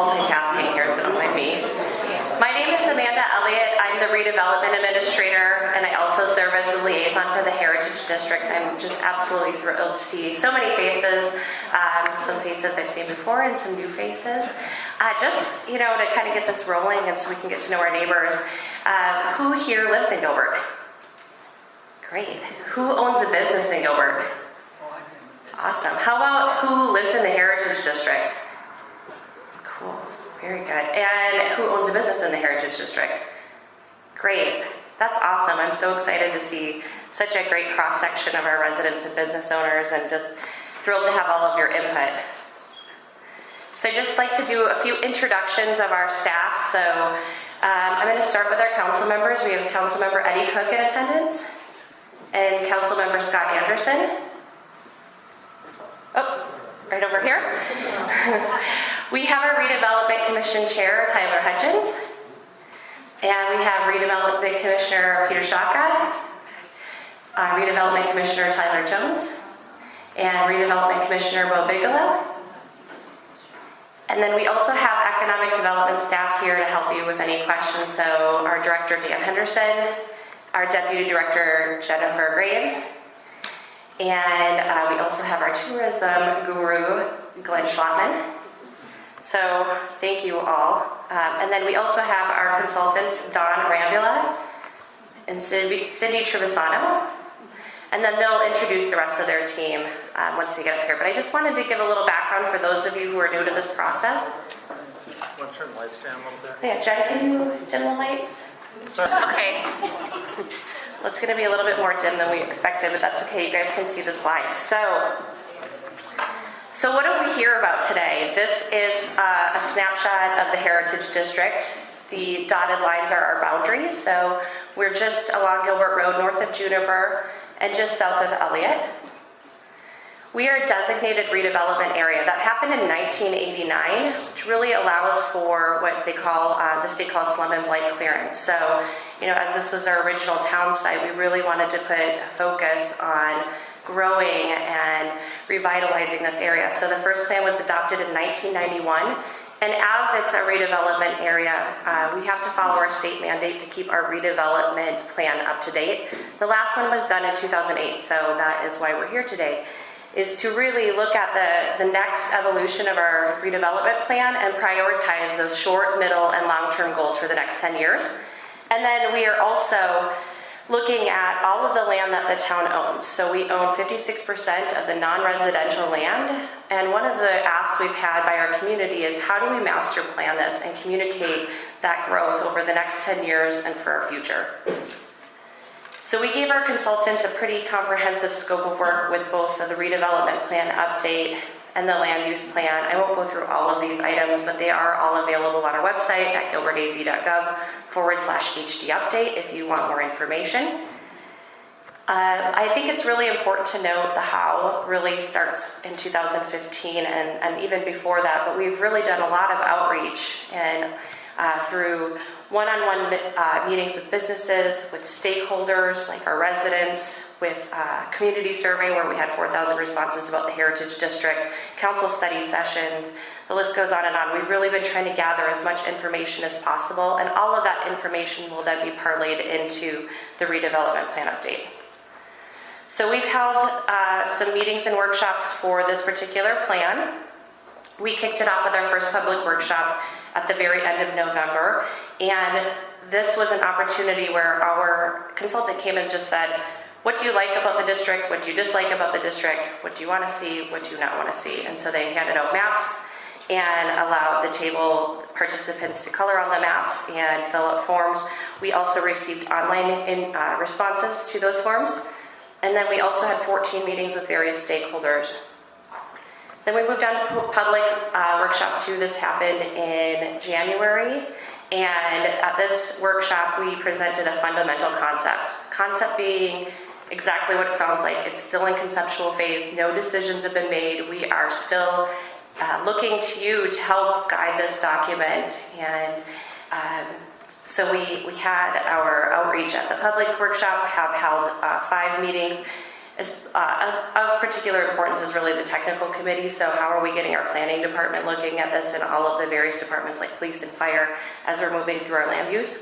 multitasking here, so don't mind me. My name is Amanda Elliott. I'm the Redevelopment Administrator, and I also serve as the liaison for the Heritage District. I'm just absolutely thrilled to see so many faces, some faces I've seen before and some new faces. Just, to kind of get this rolling and so we can get to know our neighbors. Who here lives in Gilbert? Great. Who owns a business in Gilbert? Awesome. How about who lives in the Heritage District? Cool. Very good. And who owns a business in the Heritage District? Great. That's awesome. I'm so excited to see such a great cross-section of our residents and business owners, and just thrilled to have all of your input. So I'd just like to do a few introductions of our staff. So I'm going to start with our council members. We have Councilmember Eddie Cook in attendance and Councilmember Scott Anderson. Oh, right over here. We have our Redevelopment Commission Chair, Tyler Hutchins. And we have Redevelopment Commissioner Peter Shaka, Redevelopment Commissioner Tyler Jones, and Redevelopment Commissioner Bo Bigelow. And then we also have Economic Development staff here to help you with any questions. So our Director, Dan Henderson, our Deputy Director, Jennifer Graves, and we also have our tourism guru, Glenn Schlottman. So thank you all. And then we also have our consultants, Don Rambula and Cindy Trevisano. And then they'll introduce the rest of their team once we get up here. But I just wanted to give a little background for those of you who are new to this process. Want to turn the lights down a little bit? Yeah, Jen, can you dim the lights? Sorry. Okay. Well, it's going to be a little bit more dim than we expected, but that's okay. You guys can see the slides. So what do we hear about today? This is a snapshot of the Heritage District. The dotted lines are our boundaries. So we're just along Gilbert Road, north of Juniper, and just south of Elliott. We are a designated redevelopment area. That happened in 1989, which really allows for what they call, the state calls slum and blight clearance. So, as this was our original town site, we really wanted to put a focus on growing and revitalizing this area. So the first plan was adopted in 1991. And as it's a redevelopment area, we have to follow our state mandate to keep our redevelopment plan up to date. The last one was done in 2008, so that is why we're here today, is to really look at the next evolution of our redevelopment plan and prioritize those short, middle, and long-term goals for the next 10 years. And then we are also looking at all of the land that the town owns. So we own 56% of the non-residential land. And one of the asks we've had by our community is, how do we master plan this and communicate that growth over the next 10 years and for our future? So we gave our consultants a pretty comprehensive scope of work with both the redevelopment plan update and the land use plan. I won't go through all of these items, but they are all available on our website at gilbertaz.gov/HD update if you want more information. I think it's really important to note the how really starts in 2015 and even before that, but we've really done a lot of outreach and through one-on-one meetings with businesses, with stakeholders like our residents, with community survey where we had 4,000 responses about the Heritage District, council study sessions, the list goes on and on. We've really been trying to gather as much information as possible, and all of that information will then be parlayed into the redevelopment plan update. So we've held some meetings and workshops for this particular plan. We kicked it off with our first public workshop at the very end of November, and this was an opportunity where our consultant came and just said, what do you like about the district? What do you dislike about the district? What do you want to see? What do you not want to see? And so they handed out maps and allowed the table participants to color on the maps and fill out forms. We also received online responses to those forms. And then we also had 14 meetings with various stakeholders. Then we moved on to public workshop 2. This happened in January. And at this workshop, we presented a fundamental concept. Concept being exactly what it sounds like. It's still in conceptual phase. No decisions have been made. We are still looking to you to help guide this document. And so we had our outreach at the public workshop, have held 5 meetings. Of particular importance is really the technical committee. So how are we getting our planning department looking at this and all of the various departments like police and fire as we're moving through our land use?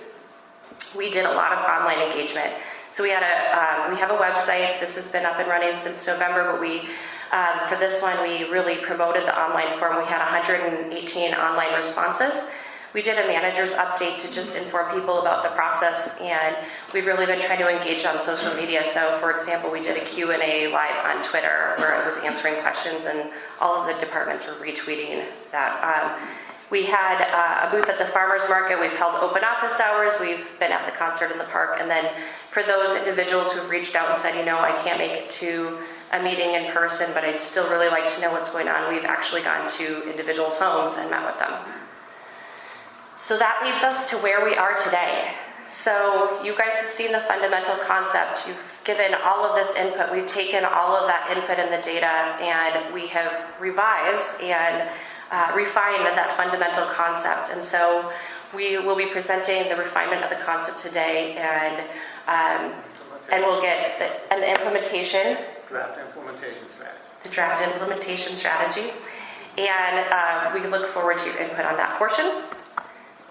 We did a lot of online engagement. So we have a website. This has been up and running since November, but for this one, we really promoted the online form. We had 118 online responses. We did a manager's update to just inform people about the process, and we've really been trying to engage on social media. So, for example, we did a Q&A live on Twitter where I was answering questions, and all of the departments were retweeting that. We had a booth at the farmers market. We've held open office hours. We've been at the concert in the park. And then for those individuals who've reached out and said, I can't make it to a meeting in person, but I'd still really like to know what's going on, we've actually gone to individuals' homes and met with them. So that leads us to where we are today. So you guys have seen the fundamental concept. You've given all of this input. We've taken all of that input and the data, and we have revised and refined that fundamental concept. And so we will be presenting the refinement of the concept today, and we'll get the implementation. Draft implementation strategy. The draft implementation strategy. And we look forward to your input on that portion.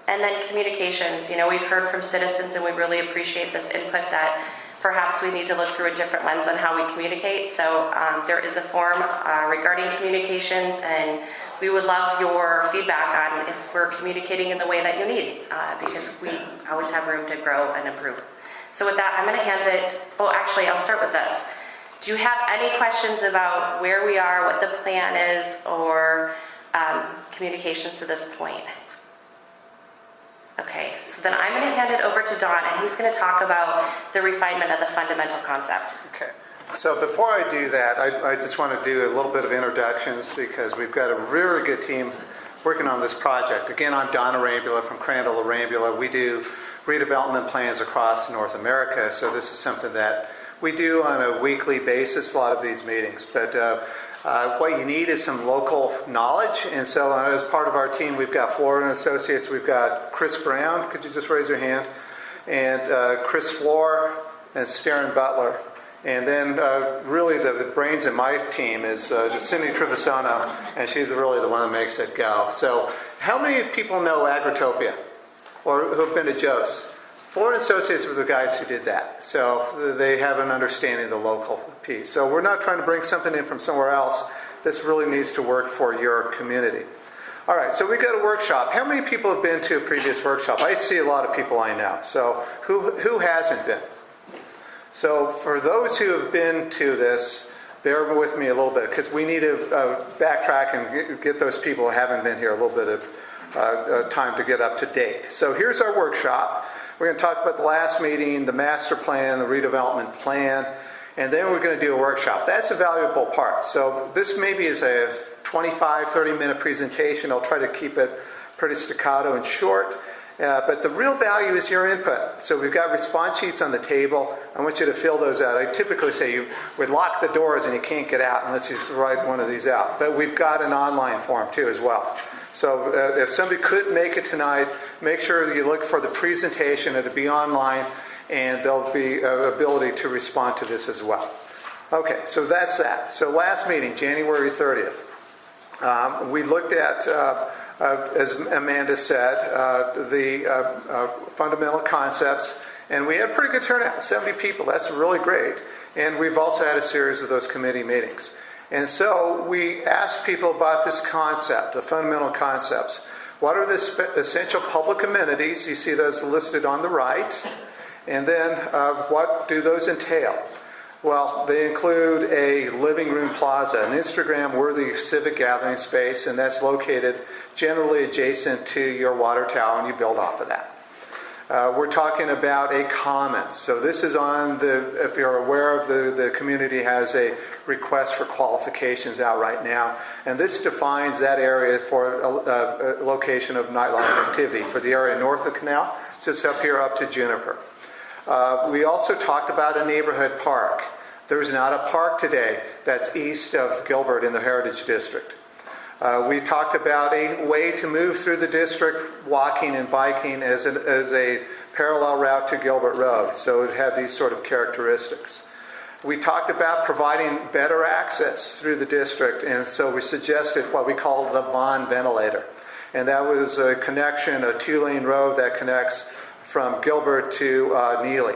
And then communications. We've heard from citizens, and we really appreciate this input that perhaps we need to look through a different lens on how we communicate. So there is a form regarding communications, and we would love your feedback on if we're communicating in the way that you need, because we always have room to grow and improve. So with that, I'm going to hand it. Oh, actually, I'll start with this. Do you have any questions about where we are, what the plan is, or communications to this point? Okay, so then I'm going to hand it over to Don, and he's going to talk about the refinement of the fundamental concept. Okay. So before I do that, I just want to do a little bit of introductions because we've got a really good team working on this project. Again, I'm Don Arambula from Crandall Arambula. We do redevelopment plans across North America, so this is something that we do on a weekly basis, a lot of these meetings. But what you need is some local knowledge, and so as part of our team, we've got Florida and Associates. We've got Chris Brown. Could you just raise your hand? And Chris Floor and Starren Butler. And then really the brains in my team is Cindy Trevisono, and she's really the one that makes it go. So how many people know Agritopia or who have been to Joe's? Florida Associates were the guys who did that. So they have an understanding of the local piece. So we're not trying to bring something in from somewhere else. This really needs to work for your community. All right, so we got a workshop. How many people have been to a previous workshop? I see a lot of people I know. So who hasn't been? So for those who have been to this, bear with me a little bit because we need to backtrack and get those people who haven't been here a little bit of time to get up to date. So here's our workshop. We're going to talk about the last meeting, the master plan, the redevelopment plan, and then we're going to do a workshop. That's a valuable part. So this maybe is a 25, 30-minute presentation. I'll try to keep it pretty staccato and short. But the real value is your input. So we've got response sheets on the table. I want you to fill those out. I typically say you would lock the doors and you can't get out unless you write one of these out. But we've got an online form too as well. So if somebody couldn't make it tonight, make sure that you look for the presentation. It'll be online, and there'll be ability to respond to this as well. Okay, so that's that. So last meeting, January 30th, we looked at, as Amanda said, the fundamental concepts, and we had a pretty good turnout, 70 people. That's really great. And we've also had a series of those committee meetings. And so we asked people about this concept, the fundamental concepts. What are the essential public amenities? You see those listed on the right. And then what do those entail? Well, they include a living room plaza, an Instagram-worthy civic gathering space, and that's located generally adjacent to your water tower, and you build off of that. We're talking about a commons. So this is on the, if you're aware of the community has a request for qualifications out right now. And this defines that area for a location of nightlife activity for the area north of Canal, just up here up to Juniper. We also talked about a neighborhood park. There's not a park today that's east of Gilbert in the Heritage District. We talked about a way to move through the district, walking and biking as a parallel route to Gilbert Road. So it had these sort of characteristics. We talked about providing better access through the district, and so we suggested what we call the Vaughn ventilator. And that was a connection, a 2-lane road that connects from Gilbert to Neely.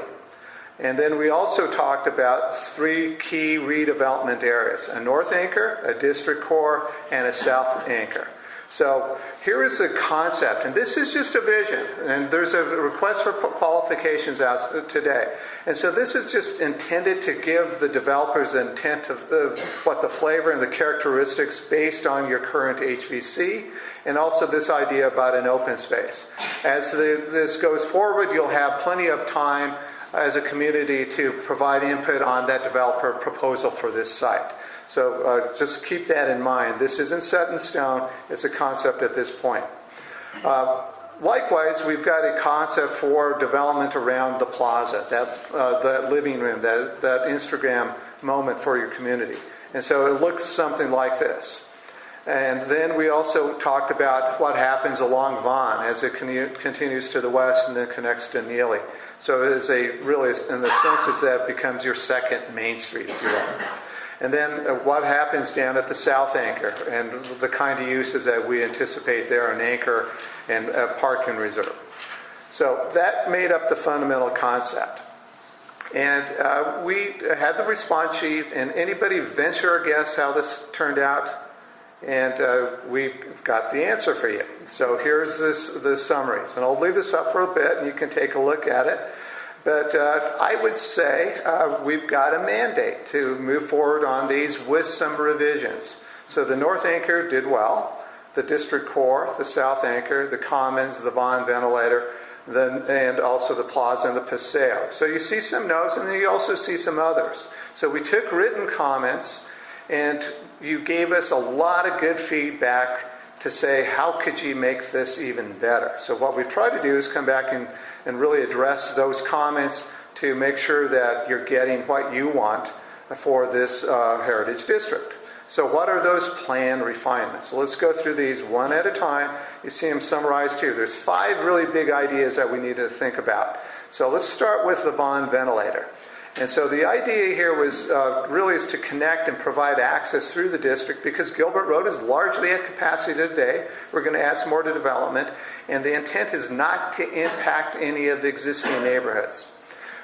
And then we also talked about 3 key redevelopment areas: a north anchor, a district core, and a south anchor. So here is the concept, and this is just a vision, and there's a request for qualifications out today. And so this is just intended to give the developers an intent of what the flavor and the characteristics based on your current HVC, and also this idea about an open space. As this goes forward, you'll have plenty of time as a community to provide input on that developer proposal for this site. So just keep that in mind. This isn't set in stone. It's a concept at this point. Likewise, we've got a concept for development around the plaza, that living room, that Instagram moment for your community. And so it looks something like this. And then we also talked about what happens along Vaughn as it continues to the west and then connects to Neely. So it is really, in the sense, is that becomes your second Main Street, if you will. And then what happens down at the south anchor and the kind of uses that we anticipate there, an anchor and a parking reserve. So that made up the fundamental concept. And we had the response sheet, and anybody venture a guess how this turned out? And we've got the answer for you. So here's the summaries. And I'll leave this up for a bit, and you can take a look at it. But I would say we've got a mandate to move forward on these with some revisions. So the north anchor did well, the district core, the south anchor, the commons, the Vaughn ventilator, and also the plaza and the paseo. So you see some no's, and then you also see some others. So we took written comments, and you gave us a lot of good feedback to say, how could you make this even better? So what we've tried to do is come back and really address those comments to make sure that you're getting what you want for this Heritage District. So what are those plan refinements? So let's go through these one at a time. You see them summarized here. There's 5 really big ideas that we need to think about. So let's start with the Vaughn ventilator. And so the idea here was really is to connect and provide access through the district, because Gilbert Road is largely at capacity today. We're going to add some more to development, and the intent is not to impact any of the existing neighborhoods.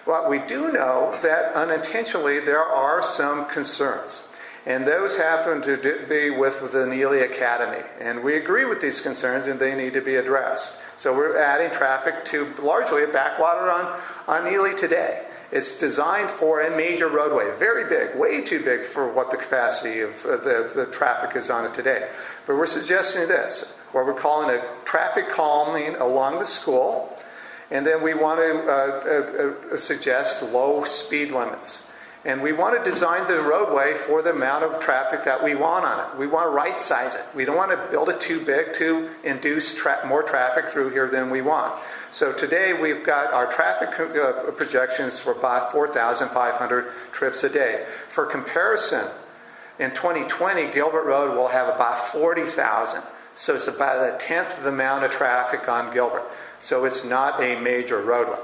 What we do know that unintentionally there are some concerns, and those happen to be with the Neely Academy. And we agree with these concerns, and they need to be addressed. So we're adding traffic to largely a backwater on Neely today. It's designed for a major roadway, very big, way too big for what the capacity of the traffic is on it today. But we're suggesting this, what we're calling a traffic calming along the school, and then we want to suggest low speed limits. And we want to design the roadway for the amount of traffic that we want on it. We want to right size it. We don't want to build it too big to induce more traffic through here than we want. So today we've got our traffic projections for about 4,500 trips a day. For comparison, in 2020, Gilbert Road will have about 40,000. So it's about a tenth of the amount of traffic on Gilbert. So it's not a major roadway.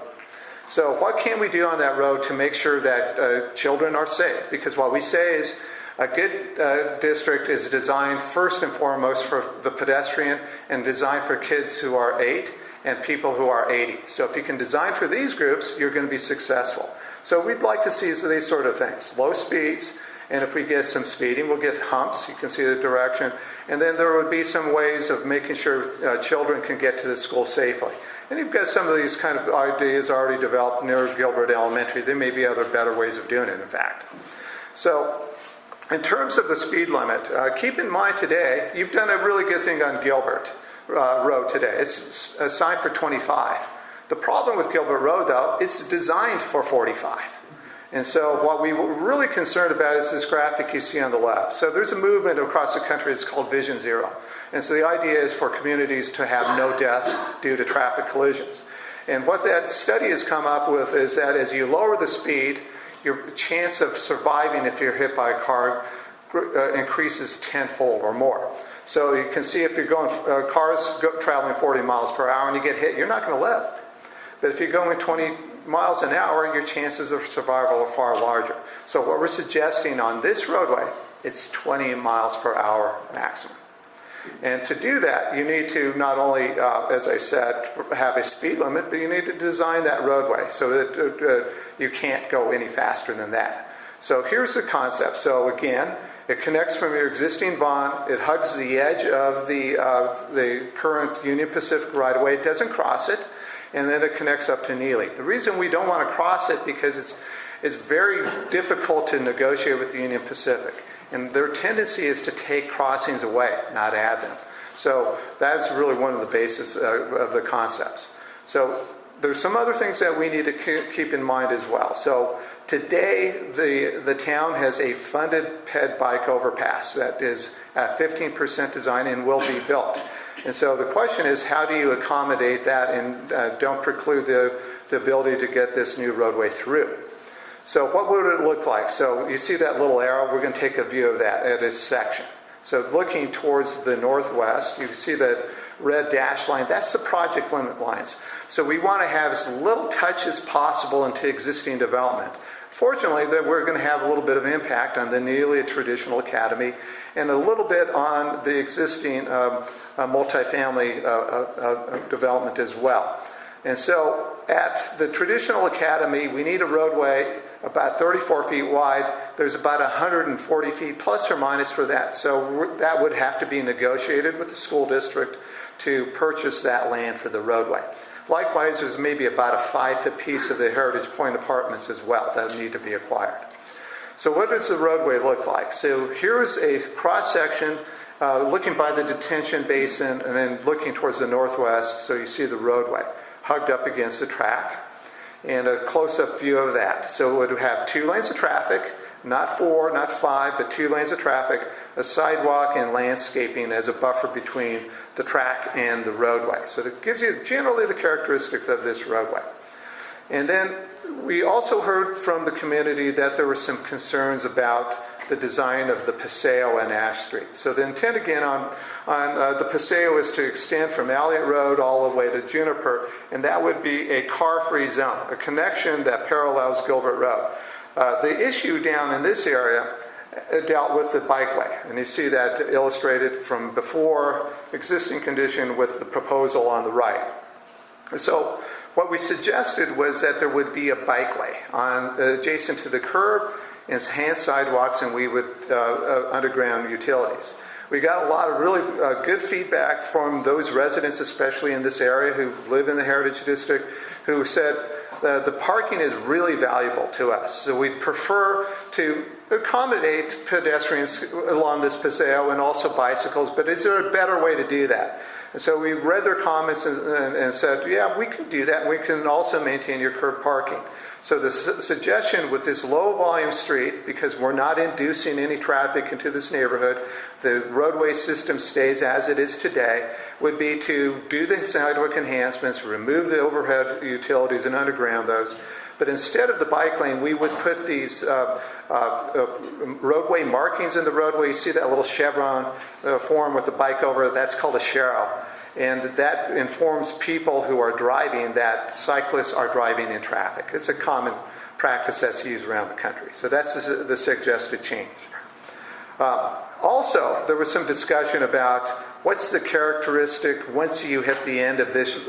So what can we do on that road to make sure that children are safe? Because what we say is a good district is designed first and foremost for the pedestrian and designed for kids who are 8 and people who are 80. So if you can design for these groups, you're going to be successful. So we'd like to see these sort of things. Low speeds, and if we get some speeding, we'll get humps. You can see the direction. And then there would be some ways of making sure children can get to the school safely. And you've got some of these kind of ideas already developed near Gilbert Elementary. There may be other better ways of doing it, in fact. So in terms of the speed limit, keep in mind today, you've done a really good thing on Gilbert Road today. It's assigned for 25. The problem with Gilbert Road, though, it's designed for 45. And so what we were really concerned about is this graphic you see on the left. So there's a movement across the country that's called Vision Zero. And so the idea is for communities to have no deaths due to traffic collisions. And what that study has come up with is that as you lower the speed, your chance of surviving if you're hit by a car increases tenfold or more. So you can see if you're going, traveling 40 miles per hour and you get hit, you're not going to live. But if you're going 20 miles an hour, your chances of survival are far larger. So what we're suggesting on this roadway, it's 20 miles per hour maximum. And to do that, you need to not only, as I said, have a speed limit, but you need to design that roadway so that you can't go any faster than that. So here's the concept. So again, it connects from your existing Vaughan. It hugs the edge of the current Union Pacific right-of-way. It doesn't cross it. And then it connects up to Neely. The reason we don't want to cross it because it's very difficult to negotiate with the Union Pacific. And their tendency is to take crossings away, not add them. So that's really one of the basis of the concepts. So there's some other things that we need to keep in mind as well. So today, the town has a funded ped bike overpass that is at 15% design and will be built. And so the question is, how do you accommodate that and don't preclude the ability to get this new roadway through? So what would it look like? So you see that little arrow? We're going to take a view of that at its section. So looking towards the northwest, you see that red dash line. That's the project limit lines. So we want to have as little touch as possible into existing development. Fortunately, that we're going to have a little bit of impact on the Neely Traditional Academy and a little bit on the existing multifamily development as well. And so at the Traditional Academy, we need a roadway about 34 feet wide. There's about 140 feet plus or minus for that. So that would have to be negotiated with the school district to purchase that land for the roadway. Likewise, there's maybe about a 5-foot piece of the Heritage Point apartments as well that need to be acquired. So what does the roadway look like? So here's a cross-section looking by the detention basin and then looking towards the northwest, so you see the roadway hugged up against the track, and a close-up view of that. So it would have 2 lanes of traffic, not 4, not 5, but 2 lanes of traffic, a sidewalk and landscaping as a buffer between the track and the roadway. So that gives you generally the characteristics of this roadway. And then we also heard from the community that there were some concerns about the design of the Paseo and Ash Street. So the intent again on the Paseo is to extend from Elliott Road all the way to Juniper, and that would be a car-free zone, a connection that parallels Gilbert Road. The issue down in this area dealt with the bikeway, and you see that illustrated from before existing condition with the proposal on the right. So what we suggested was that there would be a bikeway adjacent to the curb and hand sidewalks, and we would underground utilities. We got a lot of really good feedback from those residents, especially in this area, who live in the Heritage District, who said the parking is really valuable to us. So we'd prefer to accommodate pedestrians along this Paseo and also bicycles, but is there a better way to do that? And so we read their comments and said, yeah, we can do that. We can also maintain your curb parking. So the suggestion with this low volume street, because we're not inducing any traffic into this neighborhood, the roadway system stays as it is today, would be to do the sidewalk enhancements, remove the overhead utilities and underground those. But instead of the bike lane, we would put these roadway markings in the roadway. You see that little chevron form with the bike over it. That's called a sharrow. And that informs people who are driving that cyclists are driving in traffic. It's a common practice that's used around the country. So that's the suggested change. Also, there was some discussion about what's the characteristic once you hit the end of this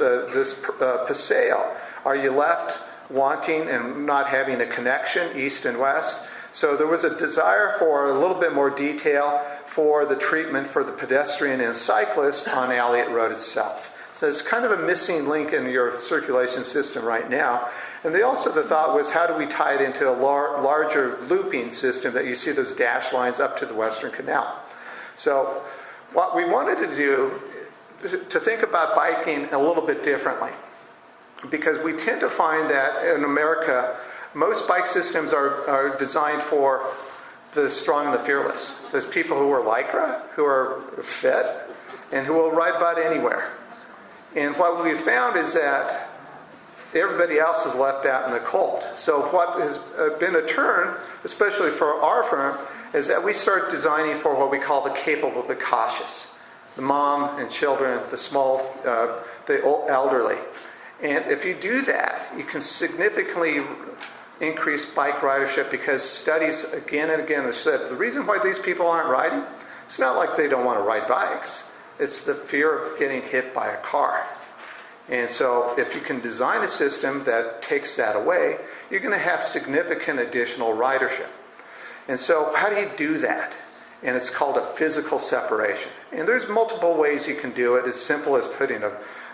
Paseo. Are you left wanting and not having a connection east and west? So there was a desire for a little bit more detail for the treatment for the pedestrian and cyclist on Elliott Road itself. So it's kind of a missing link in your circulation system right now. And the thought was, how do we tie it into a larger looping system that you see those dash lines up to the Western Canal? So what we wanted to do, to think about biking a little bit differently, because we tend to find that in America, most bike systems are designed for the strong and the fearless. There's people who are lycra, who are fit, and who will ride about anywhere. And what we found is that everybody else is left out in the cold. So what has been a turn, especially for our firm, is that we start designing for what we call the capable, the cautious. The mom and children, the small, the elderly. And if you do that, you can significantly increase bike ridership, because studies again and again have said the reason why these people aren't riding, it's not like they don't want to ride bikes. It's the fear of getting hit by a car. And so if you can design a system that takes that away, you're going to have significant additional ridership. And so how do you do that? And it's called a physical separation. And there's multiple ways you can do it. As simple as putting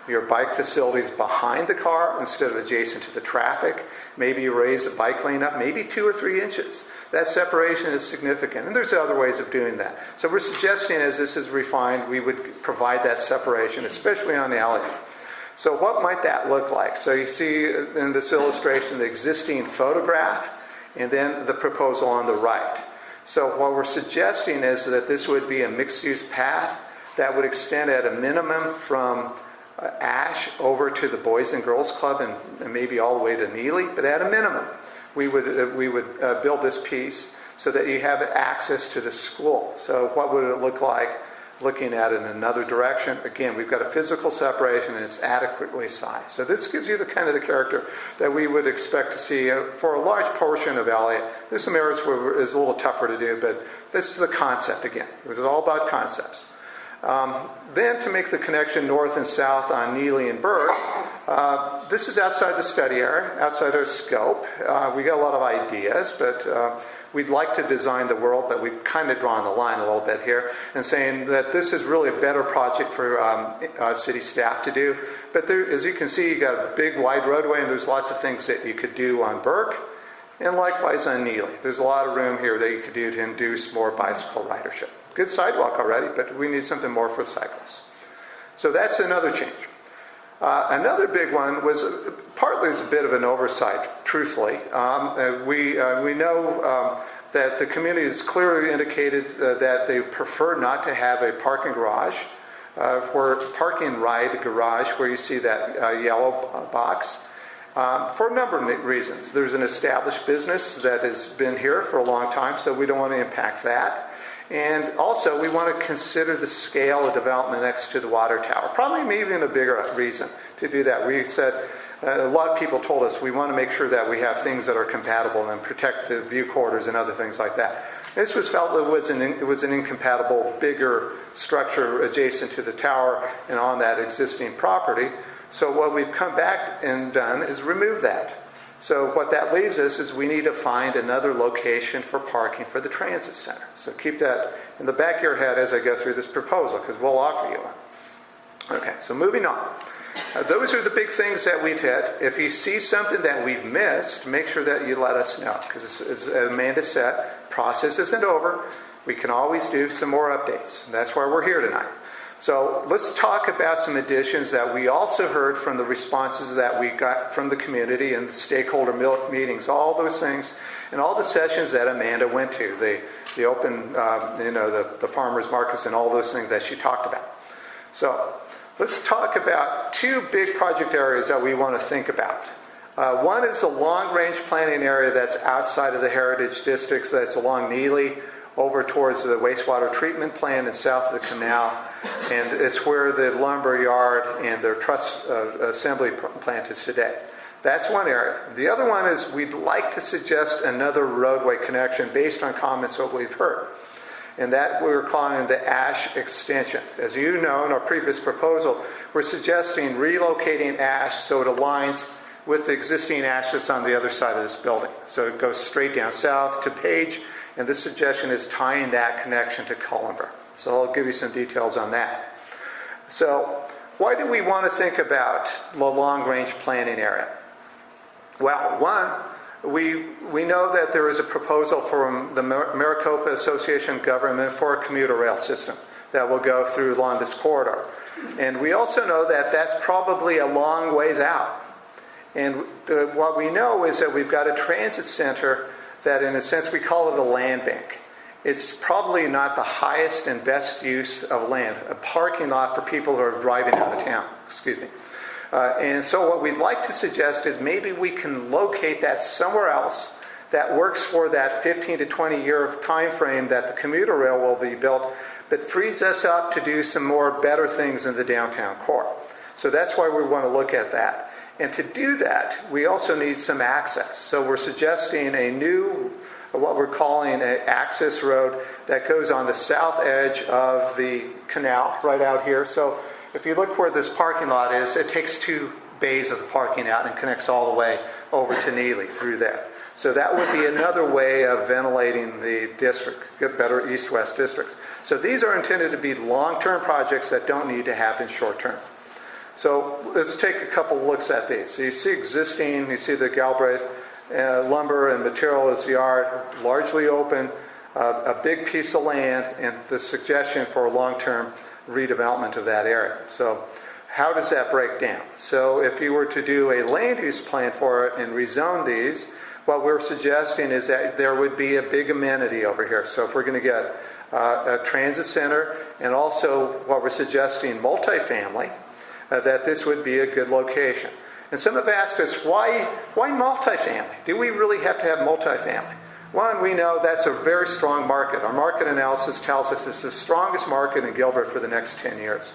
your bike facilities behind the car instead of adjacent to the traffic. Maybe you raise the bike lane up maybe 2 or 3 inches. That separation is significant. And there's other ways of doing that. So we're suggesting, as this is refined, we would provide that separation, especially on the alley. So what might that look like? So you see in this illustration the existing photograph and then the proposal on the right. So what we're suggesting is that this would be a mixed-use path that would extend at a minimum from Ash over to the Boys and Girls Club and maybe all the way to Neely. But at a minimum, we would build this piece so that you have access to the school. So what would it look like looking at it in another direction? Again, we've got a physical separation and it's adequately sized. So this gives you the kind of the character that we would expect to see for a large portion of Elliott. There's some areas where it's a little tougher to do, but this is the concept again. This is all about concepts. Then to make the connection north and south on Neely and Burke, this is outside the study area, outside our scope. We got a lot of ideas, but we'd like to design the world, but we've kind of drawn the line a little bit here and saying that this is really a better project for city staff to do. But there, as you can see, you got a big wide roadway and there's lots of things that you could do on Burke and likewise on Neely. There's a lot of room here that you could do to induce more bicycle ridership. Good sidewalk already, but we need something more for cyclists. So that's another change. Another big one was partly it's a bit of an oversight, truthfully. We know that the community has clearly indicated that they prefer not to have a parking garage, parking ride garage where you see that yellow box. For a number of reasons. There's an established business that has been here for a long time, so we don't want to impact that. And also, we want to consider the scale of development next to the water tower. Probably maybe a bigger reason to do that. We said, a lot of people told us we want to make sure that we have things that are compatible and protect the view corridors and other things like that. This was felt it was an incompatible, bigger structure adjacent to the tower and on that existing property. So what we've come back and done is remove that. So what that leaves us is we need to find another location for parking for the transit center. So keep that in the back of your head as I go through this proposal, because we'll offer you one. Okay, so moving on. Those are the big things that we've hit. If you see something that we've missed, make sure that you let us know. Because as Amanda said, process isn't over. We can always do some more updates. And that's why we're here tonight. So let's talk about some additions that we also heard from the responses that we got from the community and the stakeholder meetings, all those things, and all the sessions that Amanda went to, the open, the farmers markets and all those things that she talked about. So let's talk about 2 big project areas that we want to think about. One is the long-range planning area that's outside of the heritage districts, that's along Neely, over towards the wastewater treatment plant and south of the canal. And it's where the lumber yard and their truss assembly plant is today. That's one area. The other one is we'd like to suggest another roadway connection based on comments that we've heard. And that we're calling the Ash extension. As you know, in our previous proposal, we're suggesting relocating Ash so it aligns with the existing Ash that's on the other side of this building. So it goes straight down south to Page, and this suggestion is tying that connection to Cullenber. So I'll give you some details on that. So why do we want to think about the long-range planning area? Well, one, we know that there is a proposal from the Maricopa Association of Government for a commuter rail system that will go through along this corridor. And we also know that that's probably a long ways out. And what we know is that we've got a transit center that, in a sense, we call it a land bank. It's probably not the highest and best use of land, a parking lot for people who are driving out of town. And so what we'd like to suggest is maybe we can locate that somewhere else that works for that 15 to 20 year time frame that the commuter rail will be built, but frees us up to do some more better things in the downtown core. So that's why we want to look at that. And to do that, we also need some access. So we're suggesting a new, what we're calling an access road that goes on the south edge of the canal, right out here. So if you look where this parking lot is, it takes 2 bays of the parking out and connects all the way over to Neely through there. So that would be another way of ventilating the district, get better east-west districts. So these are intended to be long-term projects that don't need to happen short-term. So let's take a couple looks at these. So you see existing, you see the Galbraith lumber and materials yard, largely open, a big piece of land, and the suggestion for a long-term redevelopment of that area. So how does that break down? So if you were to do a land use plan for it and rezone these, what we're suggesting is that there would be a big amenity over here. So if we're going to get a transit center, and also what we're suggesting, multifamily, that this would be a good location. And some have asked us, why multifamily? Do we really have to have multifamily? One, we know that's a very strong market. Our market analysis tells us it's the strongest market in Gilbert for the next 10 years.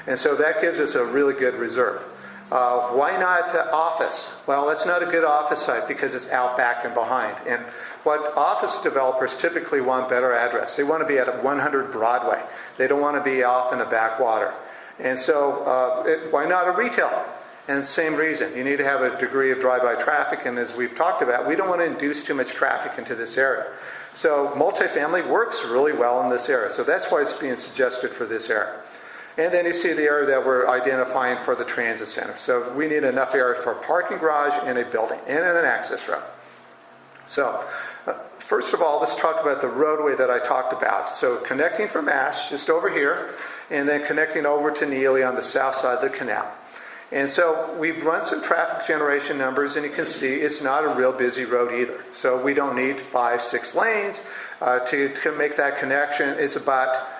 And so that gives us a really good reserve. Why not office? Well, that's not a good office site because it's out back and behind. And what office developers typically want better address. They want to be at 100 Broadway. They don't want to be off in the backwater. And so why not a retail? And same reason. You need to have a degree of drive-by traffic. And as we've talked about, we don't want to induce too much traffic into this area. So multifamily works really well in this area. So that's why it's being suggested for this area. And then you see the area that we're identifying for the transit center. So we need enough area for a parking garage and a building and an access road. So first of all, let's talk about the roadway that I talked about. So connecting from Ash, just over here, and then connecting over to Neely on the south side of the canal. And so we've run some traffic generation numbers, and you can see it's not a real busy road either. So we don't need 5-6 lanes to make that connection. It's about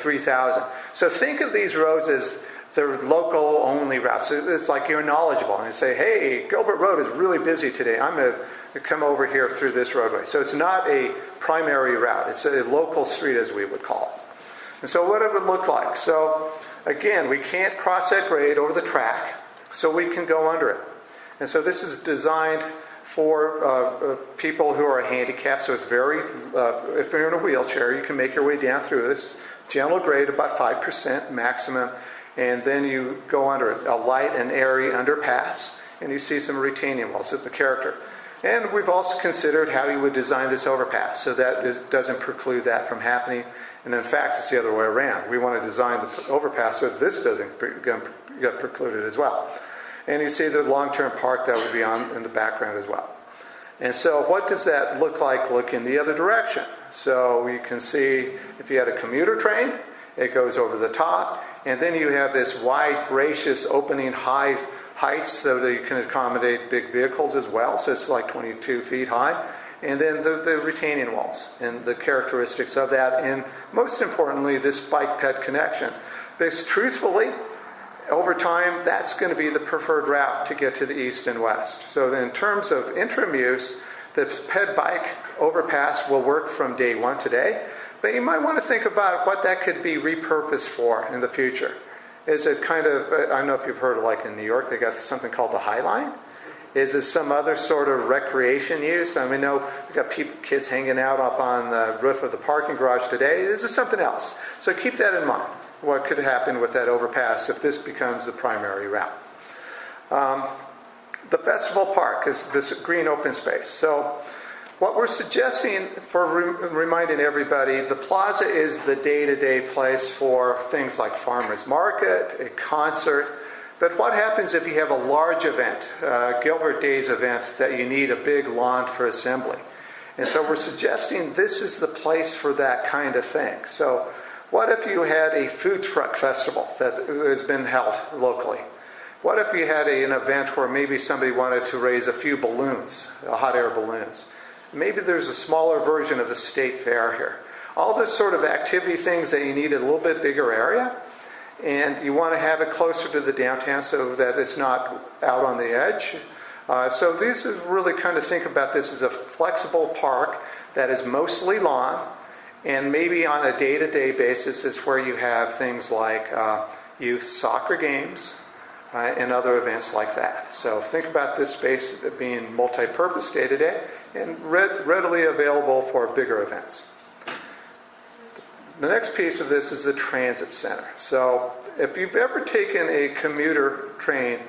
3,000. So think of these roads as they're local only routes. It's like you're knowledgeable and you say, hey, Gilbert Road is really busy today. I'm going to come over here through this roadway. So it's not a primary route. It's a local street, as we would call it. And so what it would look like. So again, we can't cross that grade over the track, so we can go under it. And so this is designed for people who are handicapped, so it's very, if you're in a wheelchair, you can make your way down through this. Gentle grade, about 5% maximum, and then you go under it, a light and airy underpass, and you see some retaining walls of the character. And we've also considered how you would design this overpass, so that doesn't preclude that from happening. And in fact, it's the other way around. We want to design the overpass so that this doesn't get precluded as well. And you see the long-term park that would be on in the background as well. And so what does that look like in the other direction? So you can see if you had a commuter train, it goes over the top. And then you have this wide, gracious opening heights so that you can accommodate big vehicles as well. So it's like 22 feet high. And then the retaining walls and the characteristics of that. And most importantly, this bike ped connection. Because truthfully, over time, that's going to be the preferred route to get to the east and west. So in terms of interim use, the ped bike overpass will work from day one today. But you might want to think about what that could be repurposed for in the future. Is it kind of, I don't know if you've heard of, like in New York, they got something called the High Line. Is it some other sort of recreation use? I mean, we've got kids hanging out up on the roof of the parking garage today. Is it something else? So keep that in mind. What could happen with that overpass if this becomes the primary route? The Festival Park is this green open space. So what we're suggesting for reminding everybody, the plaza is the day-to-day place for things like farmers market, a concert. But what happens if you have a large event, Gilbert Days event, that you need a big lawn for assembly? And so we're suggesting this is the place for that kind of thing. So what if you had a food truck festival that has been held locally? What if you had an event where maybe somebody wanted to raise a few balloons, hot air balloons? Maybe there's a smaller version of the state fair here. All those sort of activity things that you need a little bit bigger area, and you want to have it closer to the downtown so that it's not out on the edge. So these is really kind of think about this as a flexible park that is mostly lawn, and maybe on a day-to-day basis is where you have things like youth soccer games, and other events like that. So think about this space being multi-purpose day-to-day and readily available for bigger events. The next piece of this is the transit center. So if you've ever taken a commuter train,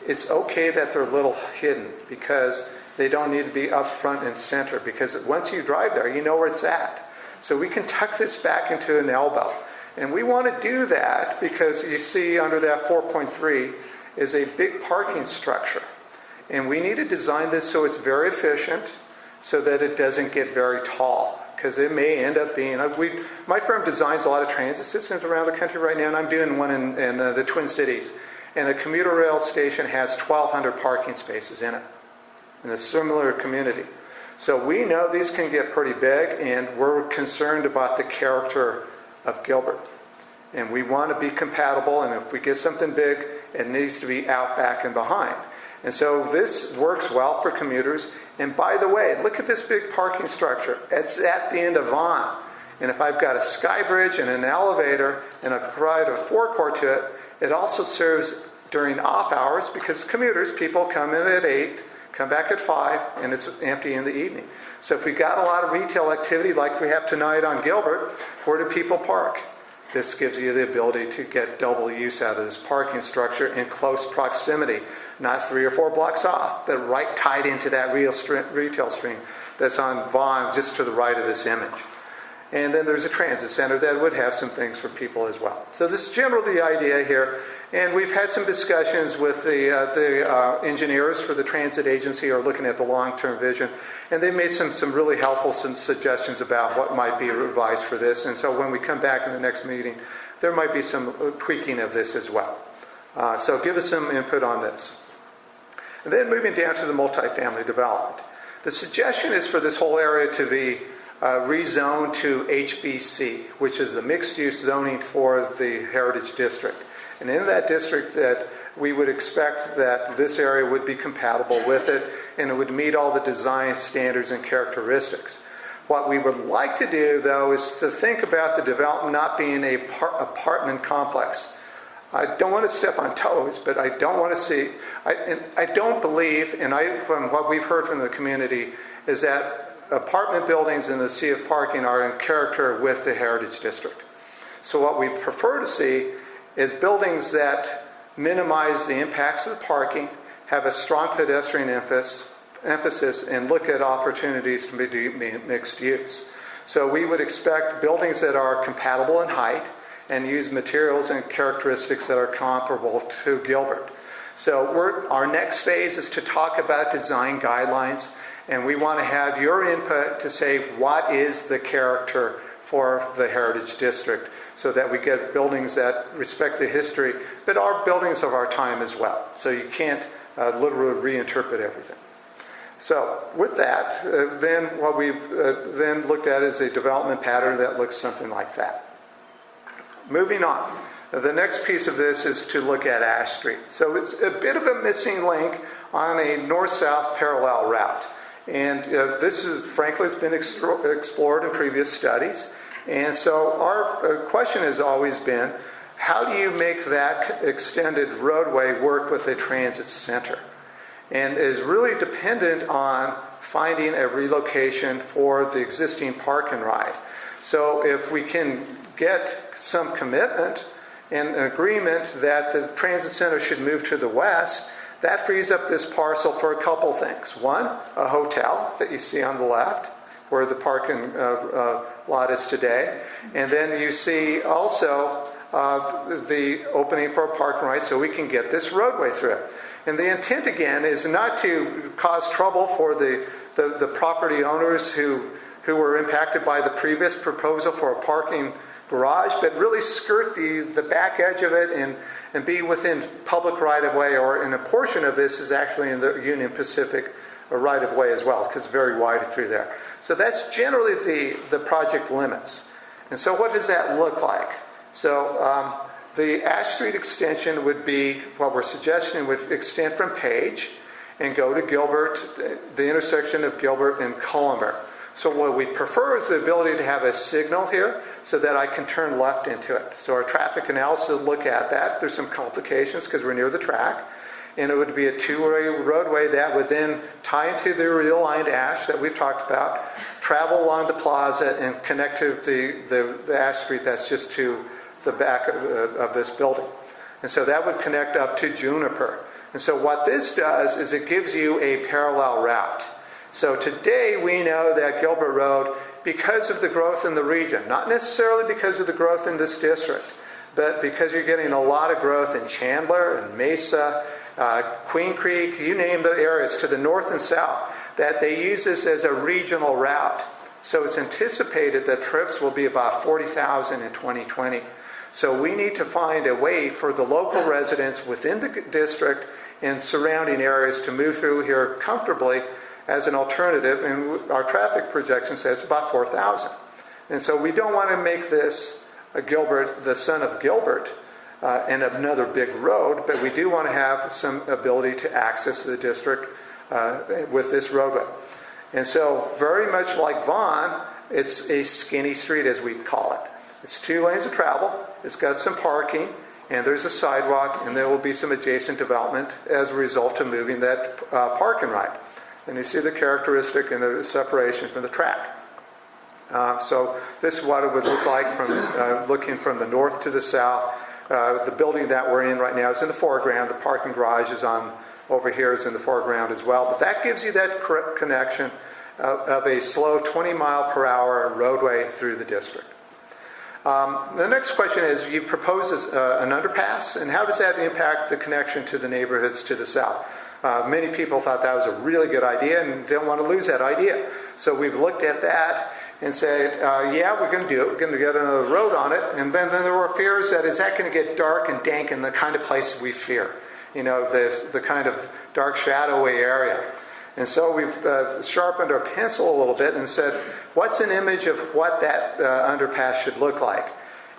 it's okay that they're a little hidden because they don't need to be up front and center, because once you drive there, you know where it's at. So we can tuck this back into an elbow. And we want to do that because you see under that 4.3 is a big parking structure. And we need to design this so it's very efficient so that it doesn't get very tall, because it may end up being... my firm designs a lot of transit systems around the country right now, and I'm doing one in the Twin Cities. And the commuter rail station has 1,200 parking spaces in it, in a similar community. So we know these can get pretty big, and we're concerned about the character of Gilbert. And we want to be compatible, and if we get something big, it needs to be out, back, and behind. And so this works well for commuters. And by the way, look at this big parking structure. It's at the end of Vaughan. And if I've got a sky bridge and an elevator, and I provide a forecourt to it, it also serves during off hours, because commuters, people come in at 8, come back at 5, and it's empty in the evening. So if we got a lot of retail activity like we have tonight on Gilbert, where do people park? This gives you the ability to get double use out of this parking structure in close proximity, not 3 or 4 blocks off, but right tied into that retail stream that's on Vaughan, just to the right of this image. And then there's a transit center that would have some things for people as well. So this is generally the idea here. And we've had some discussions with the engineers for the transit agency who are looking at the long-term vision. And they made some really helpful suggestions about what might be revised for this. And so when we come back in the next meeting, there might be some tweaking of this as well. So give us some input on this. And then moving down to the multifamily development. The suggestion is for this whole area to be rezoned to HBC, which is the mixed-use zoning for the Heritage District. And in that district, that we would expect that this area would be compatible with it, and it would meet all the design standards and characteristics. What we would like to do, though, is to think about the development not being an apartment complex. I don't want to step on toes, but I don't want to see... I don't believe, and from what we've heard from the community, is that apartment buildings in the sea of parking are in character with the Heritage District. So what we prefer to see is buildings that minimize the impacts of the parking, have a strong pedestrian emphasis, and look at opportunities to be mixed use. So we would expect buildings that are compatible in height and use materials and characteristics that are comparable to Gilbert. So our next phase is to talk about design guidelines, and we want to have your input to say what is the character for the Heritage District, so that we get buildings that respect the history, but are buildings of our time as well. So you can't literally reinterpret everything. So with that, then what we've then looked at is a development pattern that looks something like that. Moving on. The next piece of this is to look at Ash Street. So it's a bit of a missing link on a north-south parallel route. And this is, frankly, has been explored in previous studies. And so our question has always been, how do you make that extended roadway work with a transit center? And it is really dependent on finding a relocation for the existing park and ride. So if we can get some commitment and an agreement that the transit center should move to the west, that frees up this parcel for a couple things. One, a hotel that you see on the left, where the parking lot is today. And then you see also the opening for a park and ride, so we can get this roadway through it. And the intent, again, is not to cause trouble for the property owners who were impacted by the previous proposal for a parking garage, but really skirt the back edge of it and be within public right-of-way, and a portion of this is actually in the Union Pacific right-of-way as well, because it's very wide through there. So that's generally the project limits. And so what does that look like? So the Ash Street extension would be, what we're suggesting would extend from Page and go to Gilbert, the intersection of Gilbert and Cullimer. So what we prefer is the ability to have a signal here so that I can turn left into it. So our traffic analysis will look at that. There's some complications because we're near the track. And it would be a two-way roadway that would then tie into the realigned ash that we've talked about, travel along the plaza, and connect to the ash street that's just to the back of this building. And so that would connect up to Juniper. And so what this does is it gives you a parallel route. So today we know that Gilbert Road, because of the growth in the region, not necessarily because of the growth in this district, but because you're getting a lot of growth in Chandler and Mesa, Queen Creek, you name the areas to the north and south, that they use this as a regional route. So it's anticipated that trips will be about 40,000 in 2020. So we need to find a way for the local residents within the district and surrounding areas to move through here comfortably as an alternative. And our traffic projection says about 4,000. And so we don't want to make this a Gilbert, the son of Gilbert, and another big road, but we do want to have some ability to access the district with this roadway. And so very much like Vaughan, it's a skinny street as we call it. It's 2 lanes of travel, it's got some parking, and there's a sidewalk, and there will be some adjacent development as a result of moving that park and ride. And you see the characteristic and the separation from the track. So this is what it would look like from looking from the north to the south. The building that we're in right now is in the foreground. The parking garage is on over here is in the foreground as well. But that gives you that connection of a slow 20 mile per hour roadway through the district. The next question is, you propose an underpass, and how does that impact the connection to the neighborhoods to the south? Many people thought that was a really good idea and didn't want to lose that idea. So we've looked at that and said, yeah, we're going to do it. We're going to get another road on it. And then there were fears that is that going to get dark and dank in the kind of place we fear? You know, the kind of dark, shadowy area. And so we've sharpened our pencil a little bit and said, what's an image of what that underpass should look like?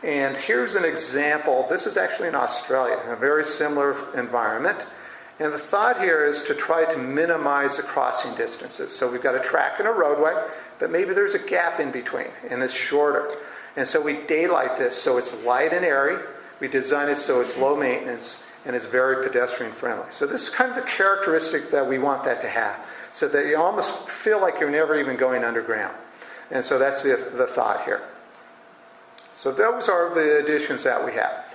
And here's an example. This is actually in Australia, in a very similar environment. And the thought here is to try to minimize the crossing distances. So we've got a track and a roadway, but maybe there's a gap in between, and it's shorter. And so we daylight this so it's light and airy. We design it so it's low maintenance, and it's very pedestrian friendly. So this is kind of the characteristic that we want that to have, so that you almost feel like you're never even going underground. And so that's the thought here. So those are the additions that we have.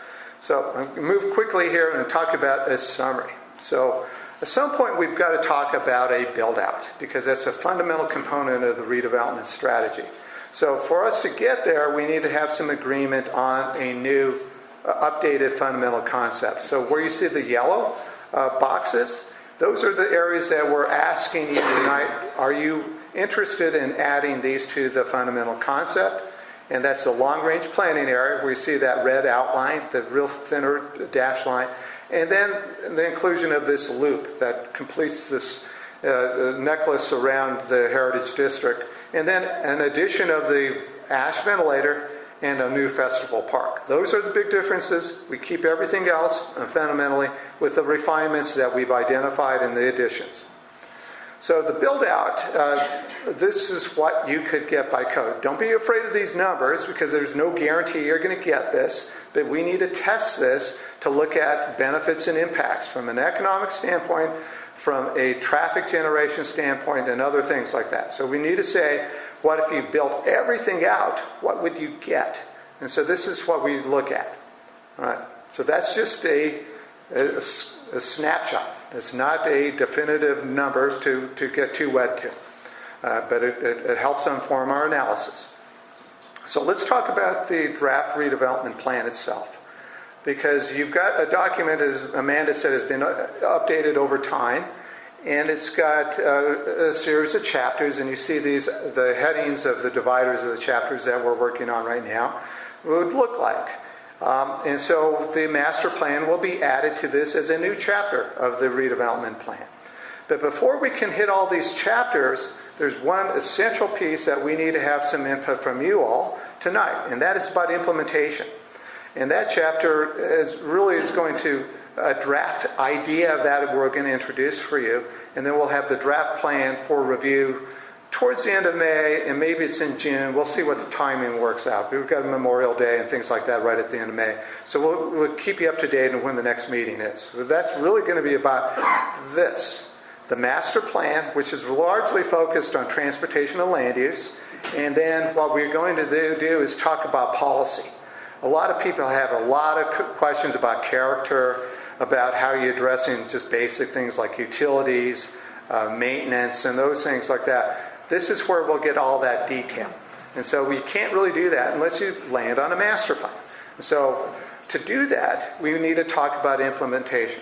So I'll move quickly here and talk about a summary. So at some point we've got to talk about a build-out, because that's a fundamental component of the redevelopment strategy. So for us to get there, we need to have some agreement on a new updated fundamental concept. So where you see the yellow boxes, those are the areas that we're asking you tonight, are you interested in adding these to the fundamental concept? And that's the long-range planning area where you see that red outline, the real thinner dash line. And then the inclusion of this loop that completes this necklace around the Heritage District. And then an addition of the ash ventilator and a new festival park. Those are the big differences. We keep everything else fundamentally with the refinements that we've identified in the additions. So the build-out, this is what you could get by code. Don't be afraid of these numbers, because there's no guarantee you're going to get this, but we need to test this to look at benefits and impacts from an economic standpoint, from a traffic generation standpoint, and other things like that. So we need to say, what if you built everything out? What would you get? And so this is what we look at. All right. So that's just a snapshot. It's not a definitive number to get too wed to. But it helps inform our analysis. So let's talk about the draft redevelopment plan itself. Because you've got a document, as Amanda said, has been updated over time. And it's got a series of chapters, and you see the headings of the dividers of the chapters that we're working on right now would look like. And so the master plan will be added to this as a new chapter of the redevelopment plan. But before we can hit all these chapters, there's one essential piece that we need to have some input from you all tonight, and that is about implementation. And that chapter is going to a draft idea that we're going to introduce for you, and then we'll have the draft plan for review towards the end of May, and maybe it's in June. We'll see what the timing works out. We've got Memorial Day and things like that right at the end of May. So we'll keep you up to date on when the next meeting is. But that's really going to be about this. The master plan, which is largely focused on transportation and land use. And then what we're going to do is talk about policy. A lot of people have a lot of questions about character, about how you're addressing just basic things like utilities, maintenance, and those things like that. This is where we'll get all that detail. And so we can't really do that unless you land on a master plan. So to do that, we need to talk about implementation.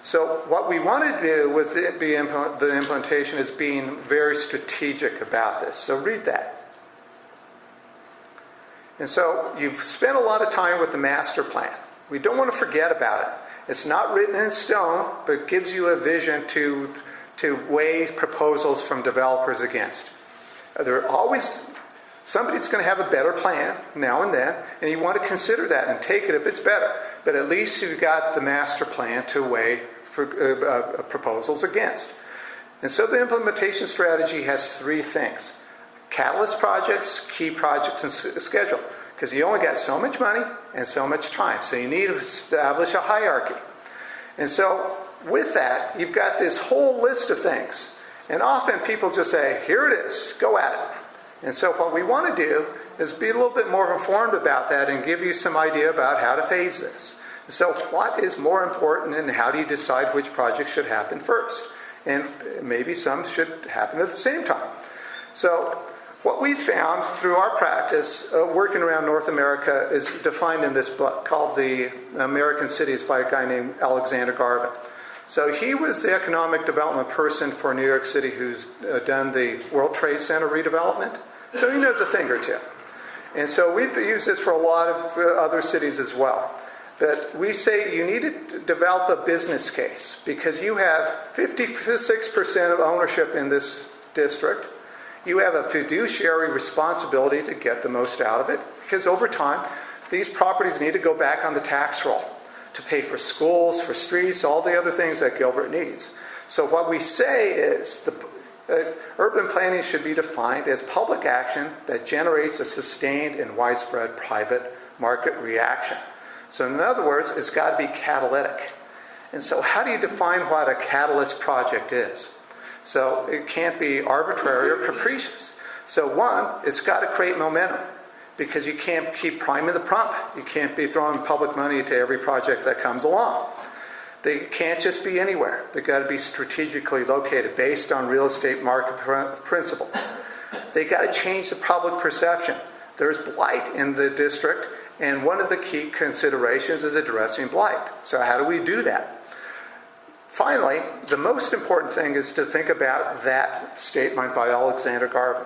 So what we want to do with the implementation is being very strategic about this. So read that. And so you've spent a lot of time with the master plan. We don't want to forget about it. It's not written in stone, but it gives you a vision to weigh proposals from developers against. There are always somebody's going to have a better plan now and then, and you want to consider that and take it if it's better. But at least you've got the master plan to weigh proposals against. And so the implementation strategy has three things: catalyst projects, key projects, and schedule. Because you only got so much money and so much time. So you need to establish a hierarchy. And so with that, you've got this whole list of things. And often people just say, here it is, go at it. And so what we want to do is be a little bit more informed about that and give you some idea about how to phase this. So what is more important, and how do you decide which project should happen first? And maybe some should happen at the same time. So what we found through our practice working around North America is defined in this book called The American Cities by a guy named Alexander Garvin. So he was the economic development person for New York City who's done the World Trade Center redevelopment. So he knows a thing or two. And so we've used this for a lot of other cities as well. But we say you need to develop a business case because you have 56% of ownership in this district. You have a fiduciary responsibility to get the most out of it because over time, these properties need to go back on the tax roll to pay for schools, for streets, all the other things that Gilbert needs. So what we say is urban planning should be defined as public action that generates a sustained and widespread private market reaction. So in other words, it's got to be catalytic. And so how do you define what a catalyst project is? So it can't be arbitrary or capricious. So one, it's got to create momentum because you can't keep priming the pump. You can't be throwing public money to every project that comes along. They can't just be anywhere. They've got to be strategically located based on real estate market principles. They've got to change the public perception. There's blight in the district, and one of the key considerations is addressing blight. So how do we do that? Finally, the most important thing is to think about that statement by Alexander Garvin.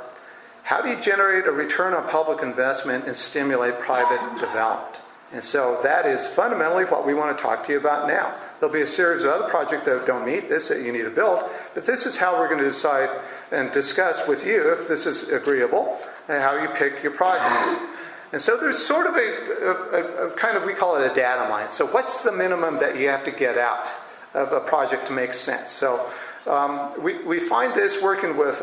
How do you generate a return on public investment and stimulate private development? And so that is fundamentally what we want to talk to you about now. There'll be a series of other projects that don't meet this that you need to build, but this is how we're going to decide and discuss with you if this is agreeable and how you pick your projects. And so there's sort of a kind of, we call it a data mine. So what's the minimum that you have to get out of a project to make sense? So we find this working with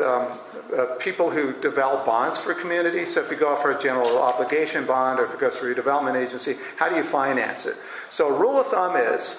people who develop bonds for communities. So if you go for a general obligation bond or if it goes through a development agency, how do you finance it? So a rule of thumb is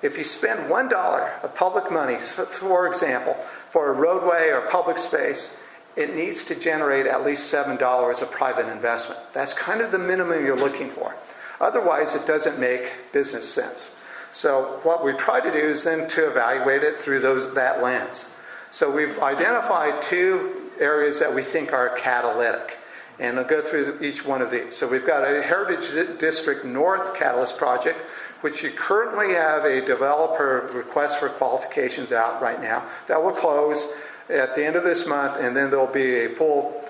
if you spend $1 of public money, for example, for a roadway or public space, it needs to generate at least $7 of private investment. That's kind of the minimum you're looking for. Otherwise, it doesn't make business sense. So what we try to do is then to evaluate it through that lens. So we've identified two areas that we think are catalytic. And I'll go through each one of these. So we've got a Heritage District North Catalyst project, which you currently have a developer request for qualifications out right now. That will close at the end of this month, and then there'll be a full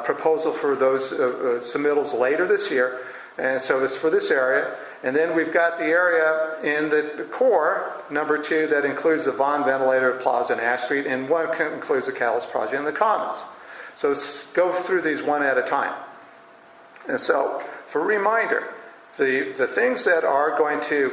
proposal for those submittals later this year. And so it's for this area. And then we've got the area in the core, number 2, that includes the Vaughn Ventilator Plaza and Ash Street, and one includes the Catalyst Project in the Commons. So let's go through these one at a time. And so, for a reminder, the things that are going to,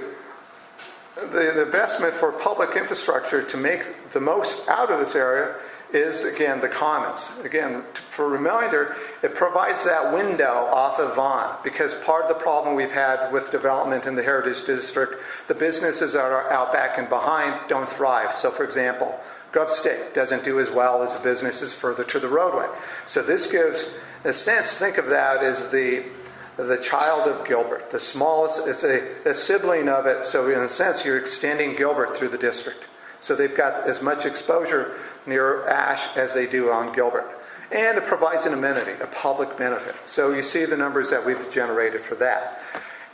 the investment for public infrastructure to make the most out of this area is, again, the Commons. Again, for a reminder, it provides that window off of Vaughan, because part of the problem we've had with development in the Heritage District, the businesses that are out back and behind don't thrive. So, for example, Grubstake doesn't do as well as the businesses further to the roadway. So this gives a sense, think of that as the child of Gilbert, the smallest, it's a sibling of it, so in a sense you're extending Gilbert through the district. So they've got as much exposure near Ash as they do on Gilbert. And it provides an amenity, a public benefit. So you see the numbers that we've generated for that.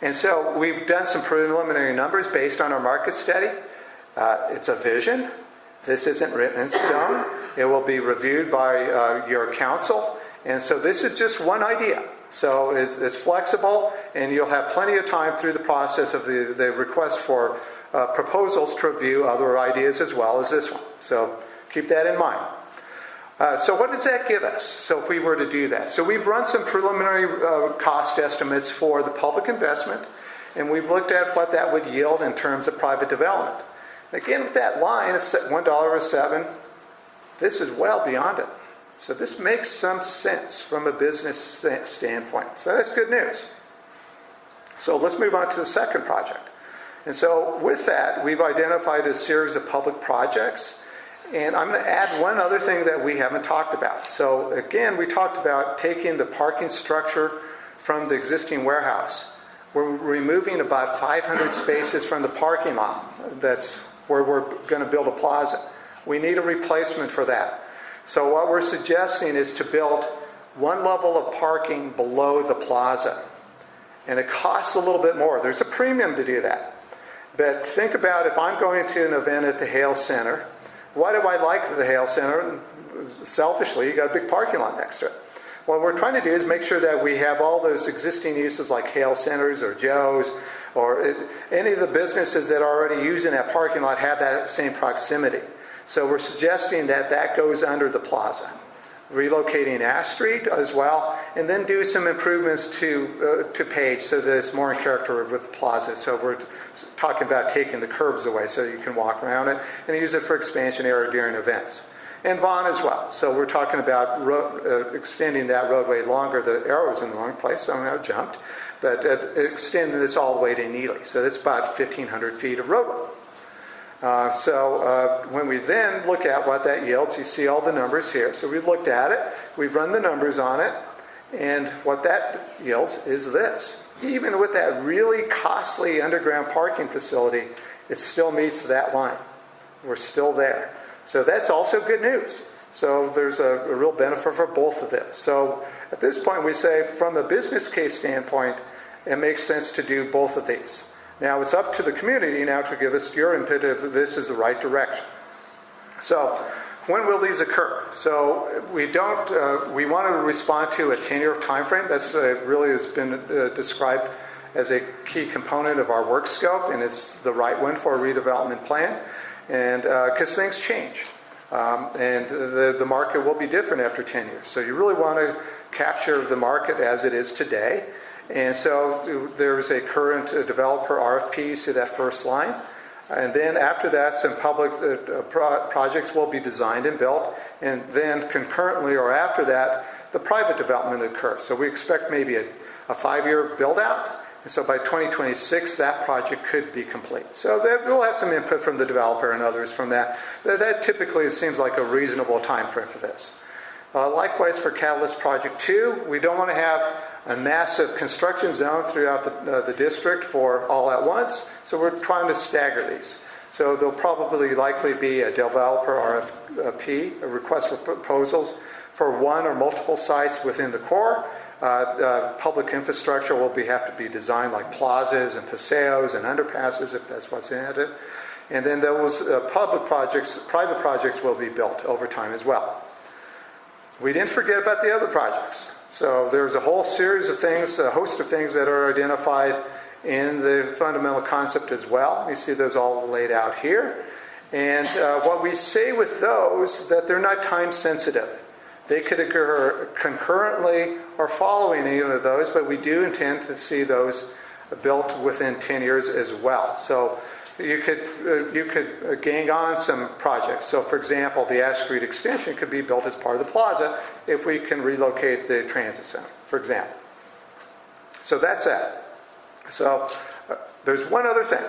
And so we've done some preliminary numbers based on our market study. It's a vision. This isn't written in stone. It will be reviewed by your council. And so this is just one idea. So it's flexible, and you'll have plenty of time through the process of the request for proposals to review other ideas as well as this one. So keep that in mind. So what does that give us? So if we were to do that. So we've run some preliminary cost estimates for the public investment, and we've looked at what that would yield in terms of private development. Again, with that line of $1.07, this is well beyond it. So this makes some sense from a business standpoint. So that's good news. So let's move on to the second project. And so with that, we've identified a series of public projects. And I'm going to add one other thing that we haven't talked about. So again, we talked about taking the parking structure from the existing warehouse. We're removing about 500 spaces from the parking lot. That's where we're going to build a plaza. We need a replacement for that. So what we're suggesting is to build one level of parking below the plaza. And it costs a little bit more. There's a premium to do that. But think about if I'm going to an event at the Hale Center. Why do I like the Hale Center? Selfishly, you got a big parking lot next to it. What we're trying to do is make sure that we have all those existing uses like Hale Centers or Joe's or any of the businesses that are already using that parking lot have that same proximity. So we're suggesting that that goes under the plaza. Relocating Ash Street as well, and then do some improvements to Page so that it's more in character with the plaza. So we're talking about taking the curbs away so you can walk around it and use it for expansion area during events. And Vaughan as well. So we're talking about extending that roadway longer. The arrow's in the wrong place, so I jumped. But extending this all the way to Neely. So that's about 1,500 feet of roadway. When we then look at what that yields, you see all the numbers here. So we've looked at it, we've run the numbers on it, and what that yields is this. Even with that really costly underground parking facility, it still meets that line. We're still there. So that's also good news. So there's a real benefit for both of them. So at this point we say from a business case standpoint, it makes sense to do both of these. Now it's up to the community now to give us your input if this is the right direction. So when will these occur? So we want to respond to a 10-year time frame. That's really has been described as a key component of our work scope, and it's the right one for a redevelopment plan. And because things change, and the market will be different after 10 years. So you really want to capture the market as it is today. And so there's a current developer RFP, you see that first line. And then after that, some public projects will be designed and built. And then concurrently or after that, the private development occurs. So we expect maybe a 5-year build out. And so by 2026, that project could be complete. So we'll have some input from the developer and others from that. That typically seems like a reasonable time frame for this. Likewise for Catalyst Project 2, we don't want to have a massive construction zone throughout the district for all at once, so we're trying to stagger these. So there'll probably likely be a developer RFP, a request for proposals for one or multiple sites within the core. Public infrastructure will have to be designed like plazas and paseos and underpasses if that's what's in it. And then those private projects will be built over time as well. We didn't forget about the other projects. So there's a whole series of things, a host of things that are identified in the fundamental concept as well. You see those all laid out here. And what we say with those, that they're not time sensitive. They could occur concurrently or following any of those, but we do intend to see those built within 10 years as well. So you could gang on some projects. So, for example, the Ash Street extension could be built as part of the plaza if we can relocate the transit center, for example. So that's that. So there's one other thing,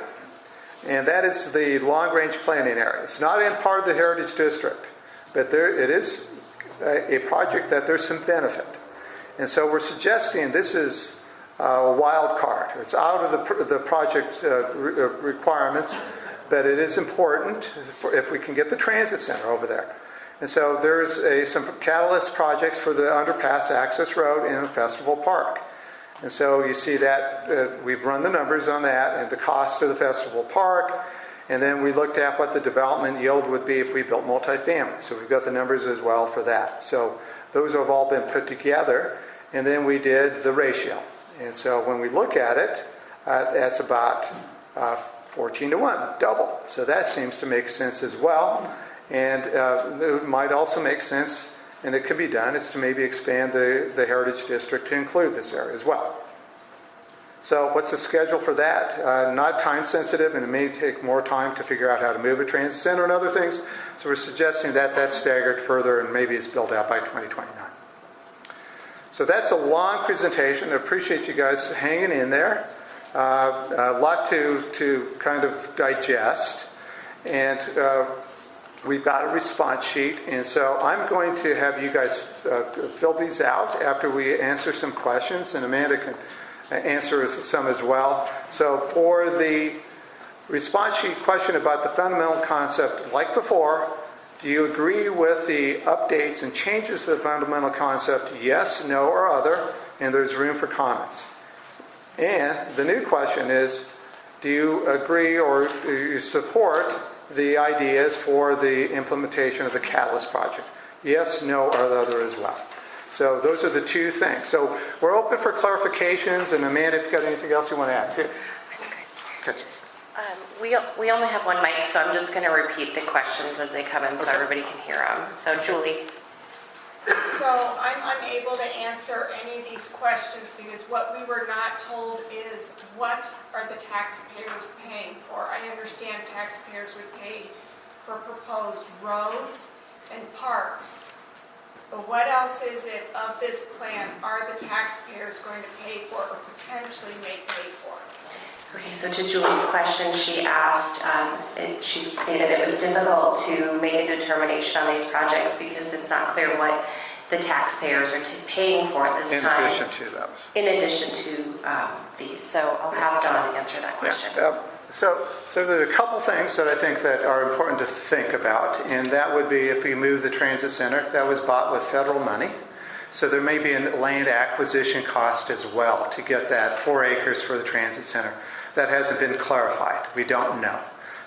and that is the long-range planning area. It's not in part of the Heritage District, but it is a project that there's some benefit. And so we're suggesting this is a wild card. It's out of the project requirements, but it is important if we can get the transit center over there. And so there's some catalyst projects for the underpass access road in Festival Park. And so you see that we've run the numbers on that and the cost of the Festival Park. And then we looked at what the development yield would be if we built multifamily. So we've got the numbers as well for that. So those have all been put together. And then we did the ratio. And so when we look at it, that's about 14 to 1, double. So that seems to make sense as well. And it might also make sense, and it could be done, is to maybe expand the Heritage District to include this area as well. So what's the schedule for that? Not time sensitive, and it may take more time to figure out how to move a transit center and other things. So we're suggesting that that's staggered further, and maybe it's built out by 2029. So that's a long presentation. I appreciate you guys hanging in there. A lot to kind of digest. And we've got a response sheet. And so I'm going to have you guys fill these out after we answer some questions. And Amanda can answer some as well. So for the response sheet question about the fundamental concept, like before, do you agree with the updates and changes to the fundamental concept? Yes, no, or other. And there's room for comments. And the new question is, do you agree or do you support the ideas for the implementation of the Catalyst project? Yes, no, or other as well. So those are the two things. So we're open for clarifications. And Amanda, if you've got anything else you want to add too. Okay. We only have one mic, so I'm just going to repeat the questions as they come in so everybody can hear them. So, Julie. So I'm unable to answer any of these questions because what we were not told is what are the taxpayers paying for. I understand taxpayers would pay for proposed roads and parks. But what else is it of this plan are the taxpayers going to pay for or potentially may pay for? Okay, so to Julie's question, she asked, she stated it was difficult to make a determination on these projects because it's not clear what the taxpayers are paying for at this time. In addition to those. In addition to these. So I'll have Don answer that question. Yeah. So there's a couple things that I think that are important to think about, and that would be if we move the transit center, that was bought with federal money. So there may be a land acquisition cost as well to get that 4 acres for the transit center. That hasn't been clarified. We don't know.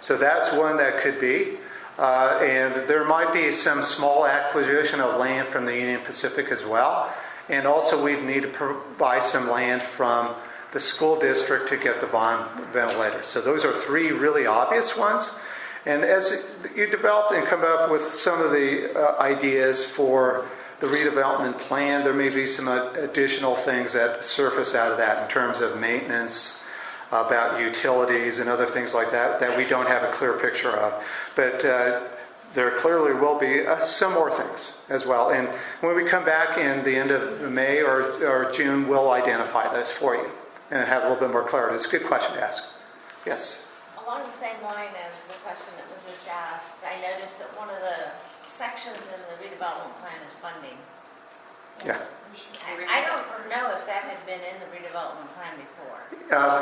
So that's one that could be. And there might be some small acquisition of land from the Union Pacific as well. And also we'd need to buy some land from the school district to get the Vaughn ventilator. So those are 3 really obvious ones. And as you develop and come up with some of the ideas for the redevelopment plan, there may be some additional things that surface out of that in terms of maintenance, about utilities and other things like that we don't have a clear picture of. But there clearly will be some more things as well. And when we come back in the end of May or June, we'll identify those for you and have a little bit more clarity. It's a good question to ask. Yes? Along the same line as the question that was just asked, I noticed that one of the sections in the redevelopment plan is funding. Yeah. I don't know if that had been in the redevelopment plan before.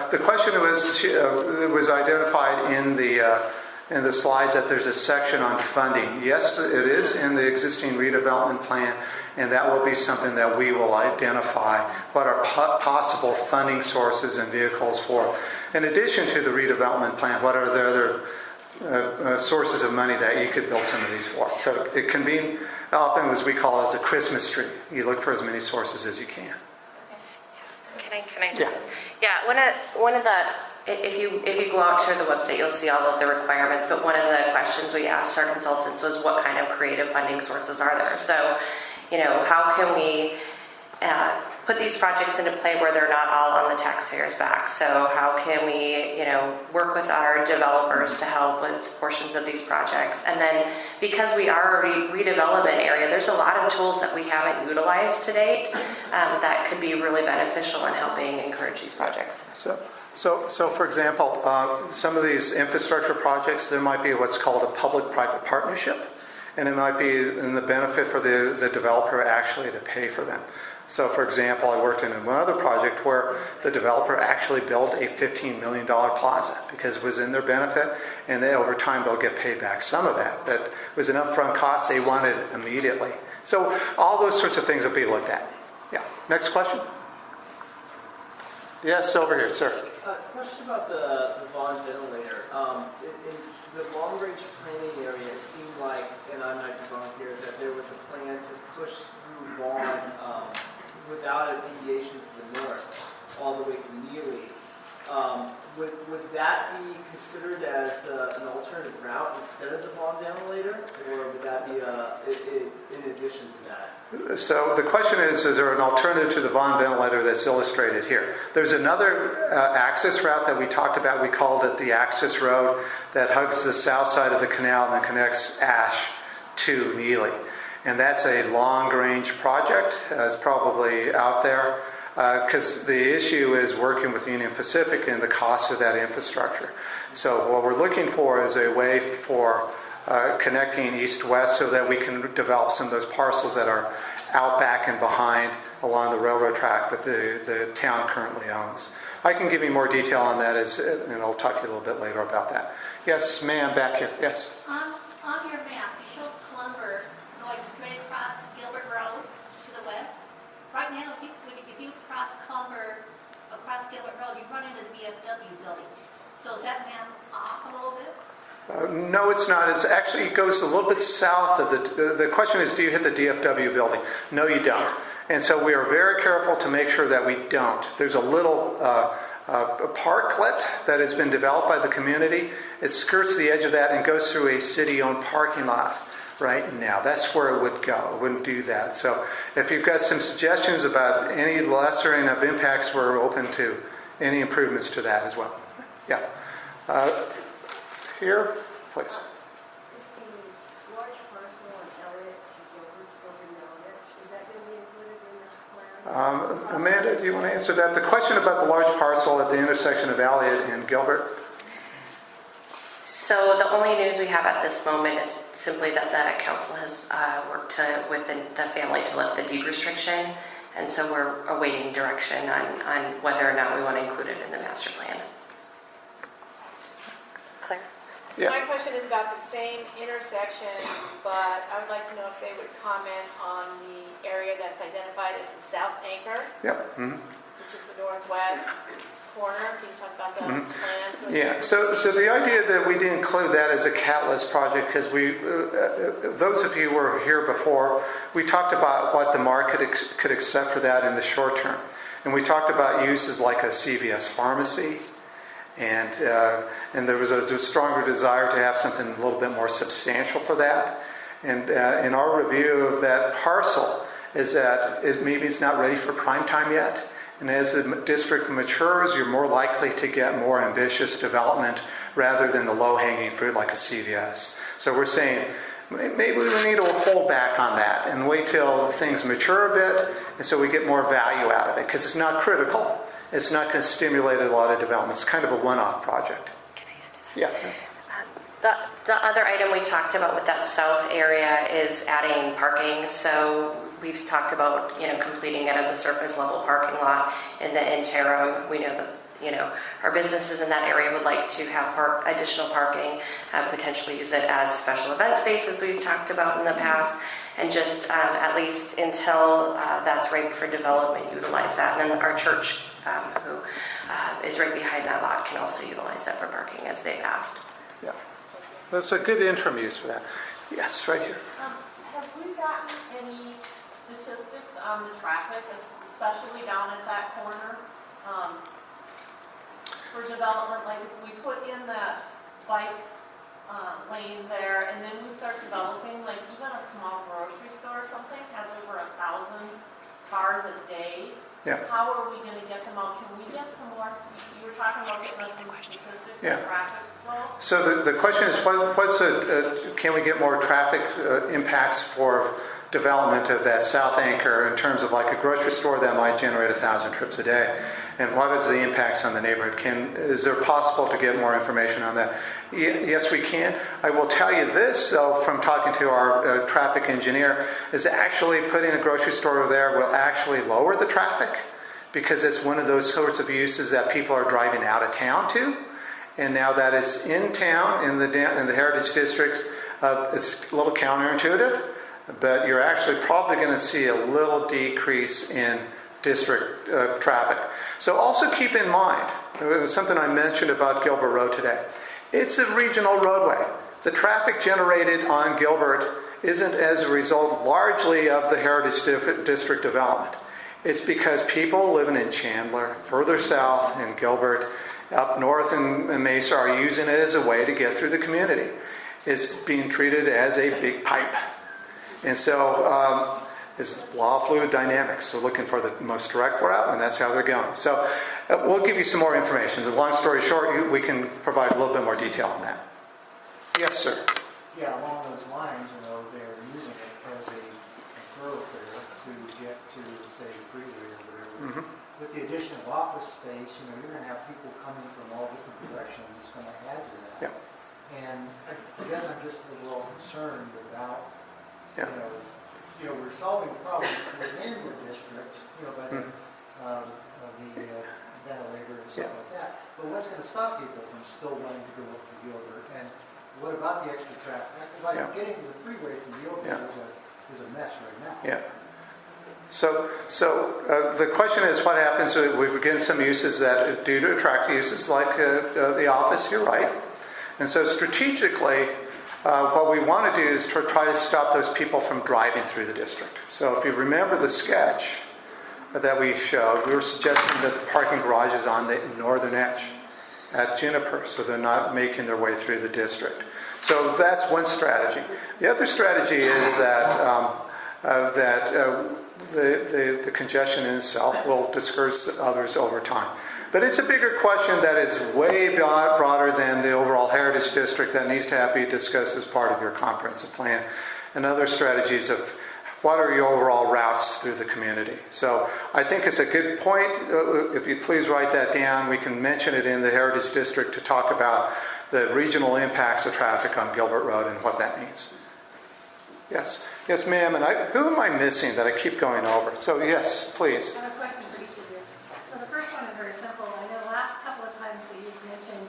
The question was identified in the slides that there's a section on funding. Yes, it is in the existing redevelopment plan, and that will be something that we will identify what are possible funding sources and vehicles for. In addition to the redevelopment plan, what are the other sources of money that you could build some of these for? So it can be often, as we call it, as a Christmas tree. You look for as many sources as you can. Can I? Yeah. Yeah. One of the if you go out to the website, you'll see all of the requirements. But one of the questions we asked our consultants was, what kind of creative funding sources are there? So, how can we put these projects into play where they're not all on the taxpayers' back. So how can we, work with our developers to help with portions of these projects? And then because we are a redevelopment area, there's a lot of tools that we haven't utilized to date that could be really beneficial in helping encourage these projects. So for example, some of these infrastructure projects, there might be what's called a public-private partnership, and it might be in the benefit for the developer actually to pay for them. So for example, I worked in one other project where the developer actually built a $15 million plaza because it was in their benefit, and then over time they'll get paid back some of that. But it was an upfront cost they wanted immediately. So all those sorts of things will be looked at. Yeah. Next question? Yes, over here, sir. Question about the Vaughn ventilator. In the long-range planning area, it seemed like, and I might be wrong here, that there was a plan to push through Vaughn without a deviation to the north, all the way to Neely. Would that be considered as an alternative route instead of the Vaughn ventilator, or would that be in addition to that? So the question is there an alternative to the Vaughn ventilator that's illustrated here? There's another access route that we talked about. We called it the access road that hugs the south side of the canal and then connects Ash to Neely. And that's a long-range project. It's probably out there because the issue is working with Union Pacific and the cost of that infrastructure. So what we're looking for is a way for connecting east-west so that we can develop some of those parcels that are out back and behind along the railroad track that the town currently owns. I can give you more detail on that, and I'll talk to you a little bit later about that. Yes, ma'am, back here. Yes. On your map, you show Clumber going straight across Gilbert Road to the west. Right now, if you cross Clumber across Gilbert Road, you run into the VFW building. So is that map off a little bit? No, it's not. It goes a little bit south of the question is, do you hit the DFW building? No, you don't. And so we are very careful to make sure that we don't. There's a little parklet that has been developed by the community. It skirts the edge of that and goes through a city-owned parking lot right now. That's where it would go. It wouldn't do that. So if you've got some suggestions about any lessering of impacts, we're open to any improvements to that as well. Yeah. Here, please. Is the large parcel on Elliott to Gilbert over there, is that going to be included in this plan? Amanda, do you want to answer that? The question about the large parcel at the intersection of Elliott and Gilbert? So the only news we have at this moment is simply that the council has worked with the family to lift the deed restriction, and so we're awaiting direction on whether or not we want to include it in the master plan. Claire? Yeah. My question is about the same intersection, but I would like to know if they would comment on the area that's identified as the South Anchor, Yep. Mm-hmm. which is the northwest corner. Can you talk about the plans? Yeah, so the idea that we didn't include that as a catalyst project because those of you who were here before, we talked about what the market could accept for that in the short term. And we talked about uses like a CVS pharmacy, and there was a stronger desire to have something a little bit more substantial for that. And in our review of that parcel is that maybe it's not ready for prime time yet. And as the district matures, you're more likely to get more ambitious development rather than the low-hanging fruit like a CVS. So we're saying maybe we need to hold back on that and wait till things mature a bit, and so we get more value out of it because it's not critical. It's not going to stimulate a lot of development. It's kind of a one-off project. Can I add to that? Yeah. The other item we talked about with that south area is adding parking. So we've talked about completing it as a surface level parking lot in the interim. We know that our businesses in that area would like to have additional parking, potentially use it as special event spaces we've talked about in the past, and just at least until that's ripe for development, utilize that. And then our church, who is right behind that lot, can also utilize that for parking as they've asked. Yeah. That's a good interim use for that. Yes, right here. Have we gotten any statistics on the traffic, especially down at that corner, for development? Like if we put in that bike lane there and then we start developing, like even a small grocery store or something has over 1,000 cars a day Yeah. How are we gonna get them out? Can we get some more, you were talking about getting us some statistics Yeah. of traffic flow? So the question is, can we get more traffic impacts for development of that south anchor in terms of like a grocery store that might generate 1,000 trips a day? And what is the impacts on the neighborhood? Is there possible to get more information on that? Yes, we can. I will tell you this, though, from talking to our traffic engineer, is actually putting a grocery store there will actually lower the traffic because it's one of those sorts of uses that people are driving out of town to. And now that it's in town, in the heritage districts, it's a little counterintuitive, but you're actually probably going to see a little decrease in district traffic. So also keep in mind, it was something I mentioned about Gilbert Road today. It's a regional roadway. The traffic generated on Gilbert isn't as a result largely of the heritage district development. It's because people living in Chandler, further south in Gilbert, up north in Mesa are using it as a way to get through the community. It's being treated as a big pipe. And so it's law of fluid dynamics. So looking for the most direct route, and that's how they're going. So we'll give you some more information. The long story short, we can provide a little bit more detail on that. Yes, sir. Yeah, along those lines, they're using it as a thoroughfare to get to, say, freeway or whatever. Mm-hmm. With the addition of office space, you're going to have people coming from all different directions. It's going to add to that. Yeah. And I guess I'm just a little concerned about, Yeah. We're solving problems within the district, by the ventilator and stuff like that. But what's going to stop people from still wanting to go up to Gilbert? And what about the extra traffic? Because getting to the freeway from Gilbert is a mess right now. Yeah. So the question is, what happens? We've again some uses that due to attract uses like the office. You're right. And so strategically, what we want to do is to try to stop those people from driving through the district. So if you remember the sketch that we showed, we were suggesting that the parking garage is on the northern edge at Juniper, so they're not making their way through the district. So that's one strategy. The other strategy is that the congestion in itself will discourage others over time. But it's a bigger question that is way broader than the overall heritage district that needs to be discussed as part of your comprehensive plan, and other strategies of what are your overall routes through the community. So I think it's a good point. If you please write that down, we can mention it in the heritage district to talk about the regional impacts of traffic on Gilbert Road and what that means. Yes, ma'am. And who am I missing that I keep going over? So yes, please. I have a question for each of you. So the first one is very simple. I know the last couple of times that you've mentioned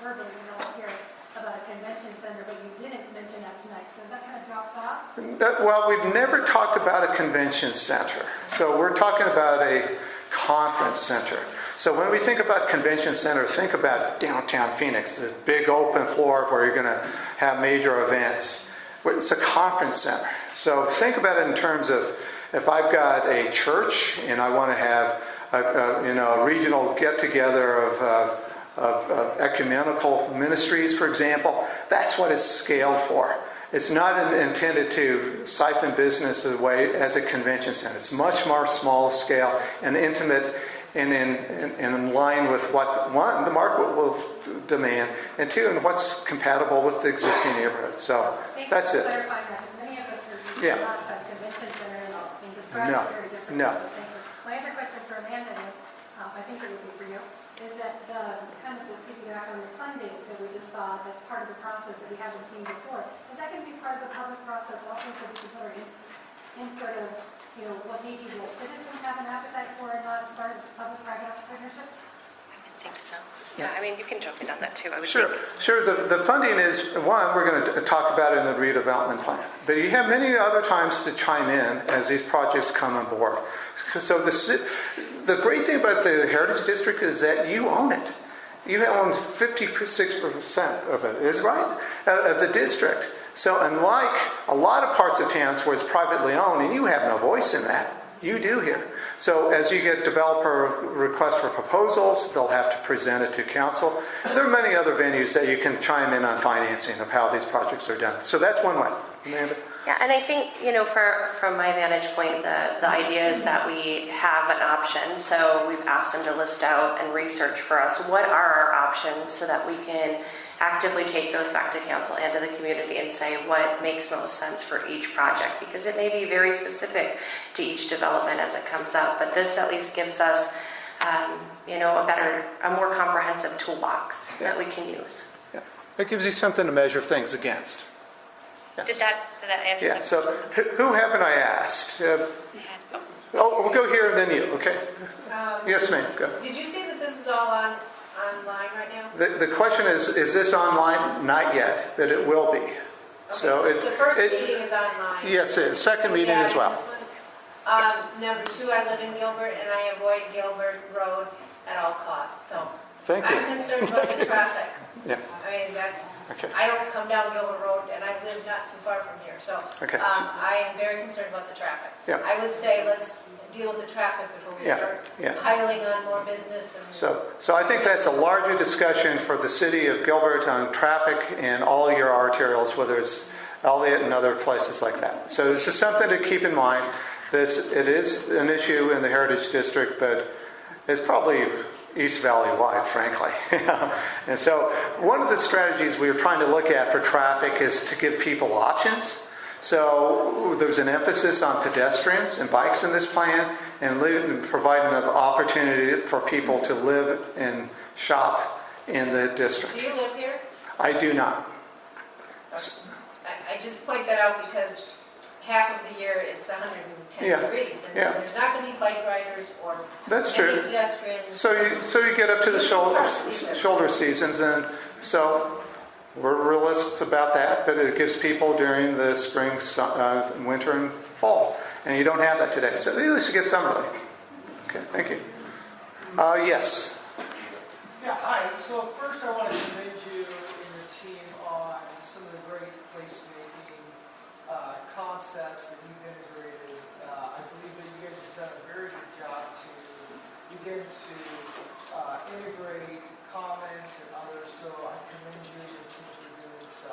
verbally here about a convention center, but you didn't mention that tonight. So is that kind of dropped off? Well, we've never talked about a convention center. So we're talking about a conference center. So when we think about convention center, think about downtown Phoenix, this big open floor where you're going to have major events. It's a conference center. So think about it in terms of if I've got a church and I want to have a regional get-together of ecumenical ministries, for example, that's what it's scaled for. It's not intended to siphon business away as a convention center. It's much more small scale and intimate and in line with what, one, the market will demand, and two, and what's compatible with the existing neighborhood. So that's it. Thank you for clarifying that, because many of us are using the last time convention center and describing it very differently. No. So thank you. My other question for Amanda is, I think it would be for you, is that kind of to piggyback on the funding that we just saw as part of the process that we haven't seen before, is that going to be part of the public process also, so we can put our input of what maybe the citizens have an appetite for or not as far as public-private partnerships? I think so. Yeah, I mean, you can jump in on that too. I would Sure. The funding is, one, we're going to talk about it in the redevelopment plan. But you have many other times to chime in as these projects come on board. So the great thing about the Heritage District is that you own it. You own 56% of it, is right? Of the district. So unlike a lot of parts of towns where it's privately owned and you have no voice in that, you do here. So as you get developer requests for proposals, they'll have to present it to council. There are many other venues that you can chime in on financing of how these projects are done. So that's one way. Amanda? Yeah, and I think, from my vantage point, the idea is that we have an option. So we've asked them to list out and research for us what are our options so that we can actively take those back to council and to the community and say what makes most sense for each project, because it may be very specific to each development as it comes up. But this at least gives us, a more comprehensive toolbox that we can use. Yeah. It gives you something to measure things against. Yes. Did that answer? Yeah, so who haven't I asked? We'll go here and then you, okay? Yes, ma'am, go. Did you say that this is all online right now? The question is this online? Not yet, but it will be. Okay. So The first meeting is online. Yes, it is. Second meeting as well. This one. Number 2, I live in Gilbert, and I avoid Gilbert Road at all costs. So Thank you. I'm concerned about the traffic. Yeah. I mean, that's, Okay. I don't come down Gilbert Road, and I live not too far from here. So Okay. I am very concerned about the traffic. Yeah. I would say let's deal with the traffic before we start piling on more business. So I think that's a larger discussion for the city of Gilbert on traffic and all your arterials, whether it's Elliott and other places like that. So it's just something to keep in mind. It is an issue in the Heritage District, but it's probably East Valley wide, frankly. And so one of the strategies we are trying to look at for traffic is to give people options. So there's an emphasis on pedestrians and bikes in this plan, and providing an opportunity for people to live and shop in the district. Do you live here? I do not. I just point that out because half of the year it's 110 degrees, and there's not going to be bike riders or That's true. pedestrians. So you get up to the shoulder seasons, and so we're realists about that, but it gives people during the spring, winter, and fall. And you don't have that today. So at least you get some relief. Okay, thank you. Yes. Yeah, hi. So first I want to commend you and your team on some of the great placemaking concepts that you've integrated. I believe that you guys have done a very good job to begin to integrate comments and others, so I commend you and your team for doing so.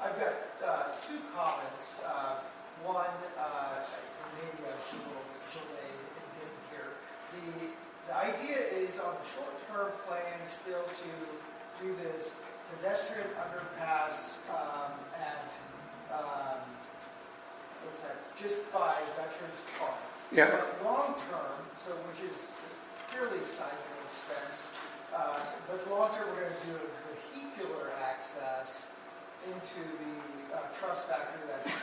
I've got 2 comments. One, maybe I was a little delayed in getting here. The idea is on the short-term plan still to do this pedestrian underpass at what's that? Just by Veterans Park. Yeah. But long-term, so which is a fairly sizable expense, but long-term we're going to do a vehicular access into the trust factory that's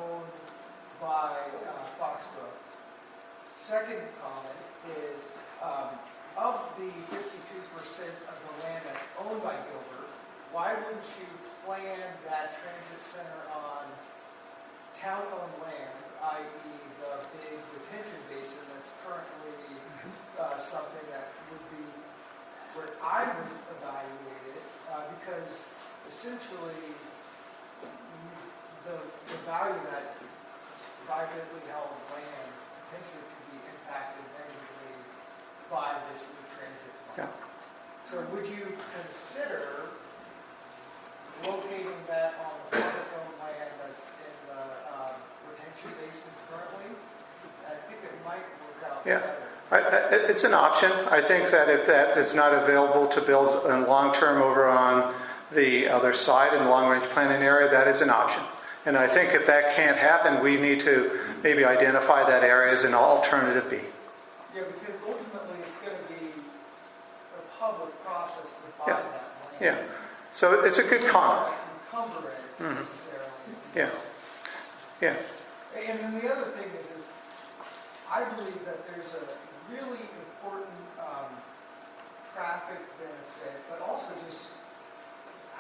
owned by Foxborough. Second comment is, of the 52% of the land that's owned by Gilbert, why wouldn't you plan that transit center on town-owned land, i.e. the big retention basin that's currently something that would be where I would evaluate it, because essentially the value of that privately held land potentially could be impacted negatively by this new transit plan. Yeah. So would you consider locating that on the public-owned land that's in the retention basin currently? I think it might work out better. It's an option. I think that if that is not available to build in long-term over on the other side in the long-range planning area, that is an option. And I think if that can't happen, we need to maybe identify that area as an alternative B. Yeah, because ultimately it's going to be a public process to buy that land. Yeah. So it's a good comment. Encumber it necessarily. Yeah. Yeah. And then the other thing is I believe that there's a really important traffic benefit, but also just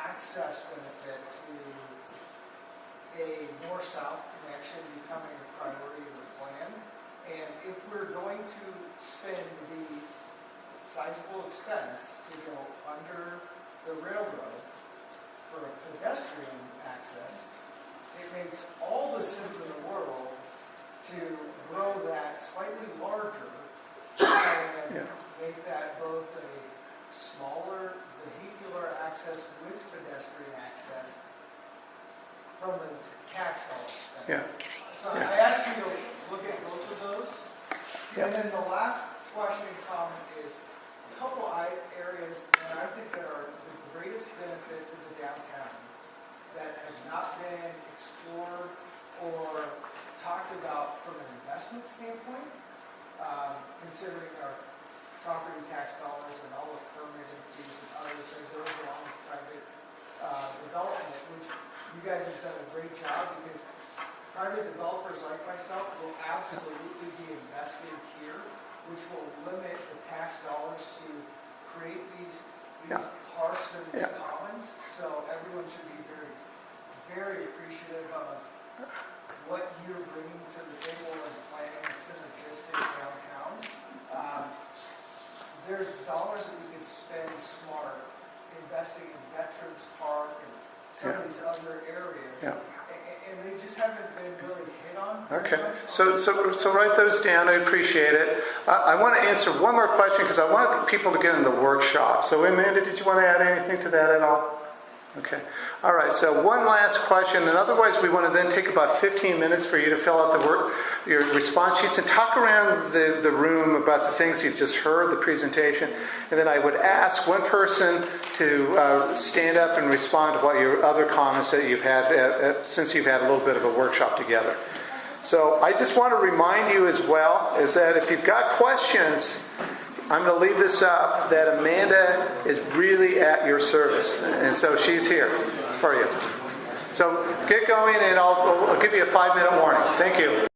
access benefit to a north-south connection becoming a priority of the plan. And if we're going to spend the sizable expense to go under the railroad for a pedestrian access, it makes all the sense in the world to grow that slightly larger and make that both a smaller vehicular access with pedestrian access from a tax dollars spent. Yeah. So Yeah. I asked you to look at both of those. Yeah. And then the last question and comment is a couple areas that I think that are the greatest benefits in the downtown that have not been explored or talked about from an investment standpoint, considering our property tax dollars and all the permitting fees and others that goes along with private development, which you guys have done a great job because private developers like myself will absolutely be investing here, which will limit the tax dollars to create these parks and these commons. So everyone should be very, very appreciative of what you're bringing to the table and planning a synergistic downtown. There's dollars that we could spend smart investing in Veterans Park and some of these other areas. Yeah. And they just haven't been really hit on. Okay, so write those down. I appreciate it. I want to answer one more question because I want people to get in the workshop. So Amanda, did you want to add anything to that at all? Okay. All right, so one last question, and otherwise we want to then take about 15 minutes for you to fill out your response sheets and talk around the room about the things you've just heard, the presentation, and then I would ask one person to stand up and respond to what your other comments that you've had since you've had a little bit of a workshop together. So I just want to remind you as well, is that if you've got questions, I'm going to leave this up, that Amanda is really at your service. And so she's here for you. So get going and I'll give you a 5-minute warning. Thank you.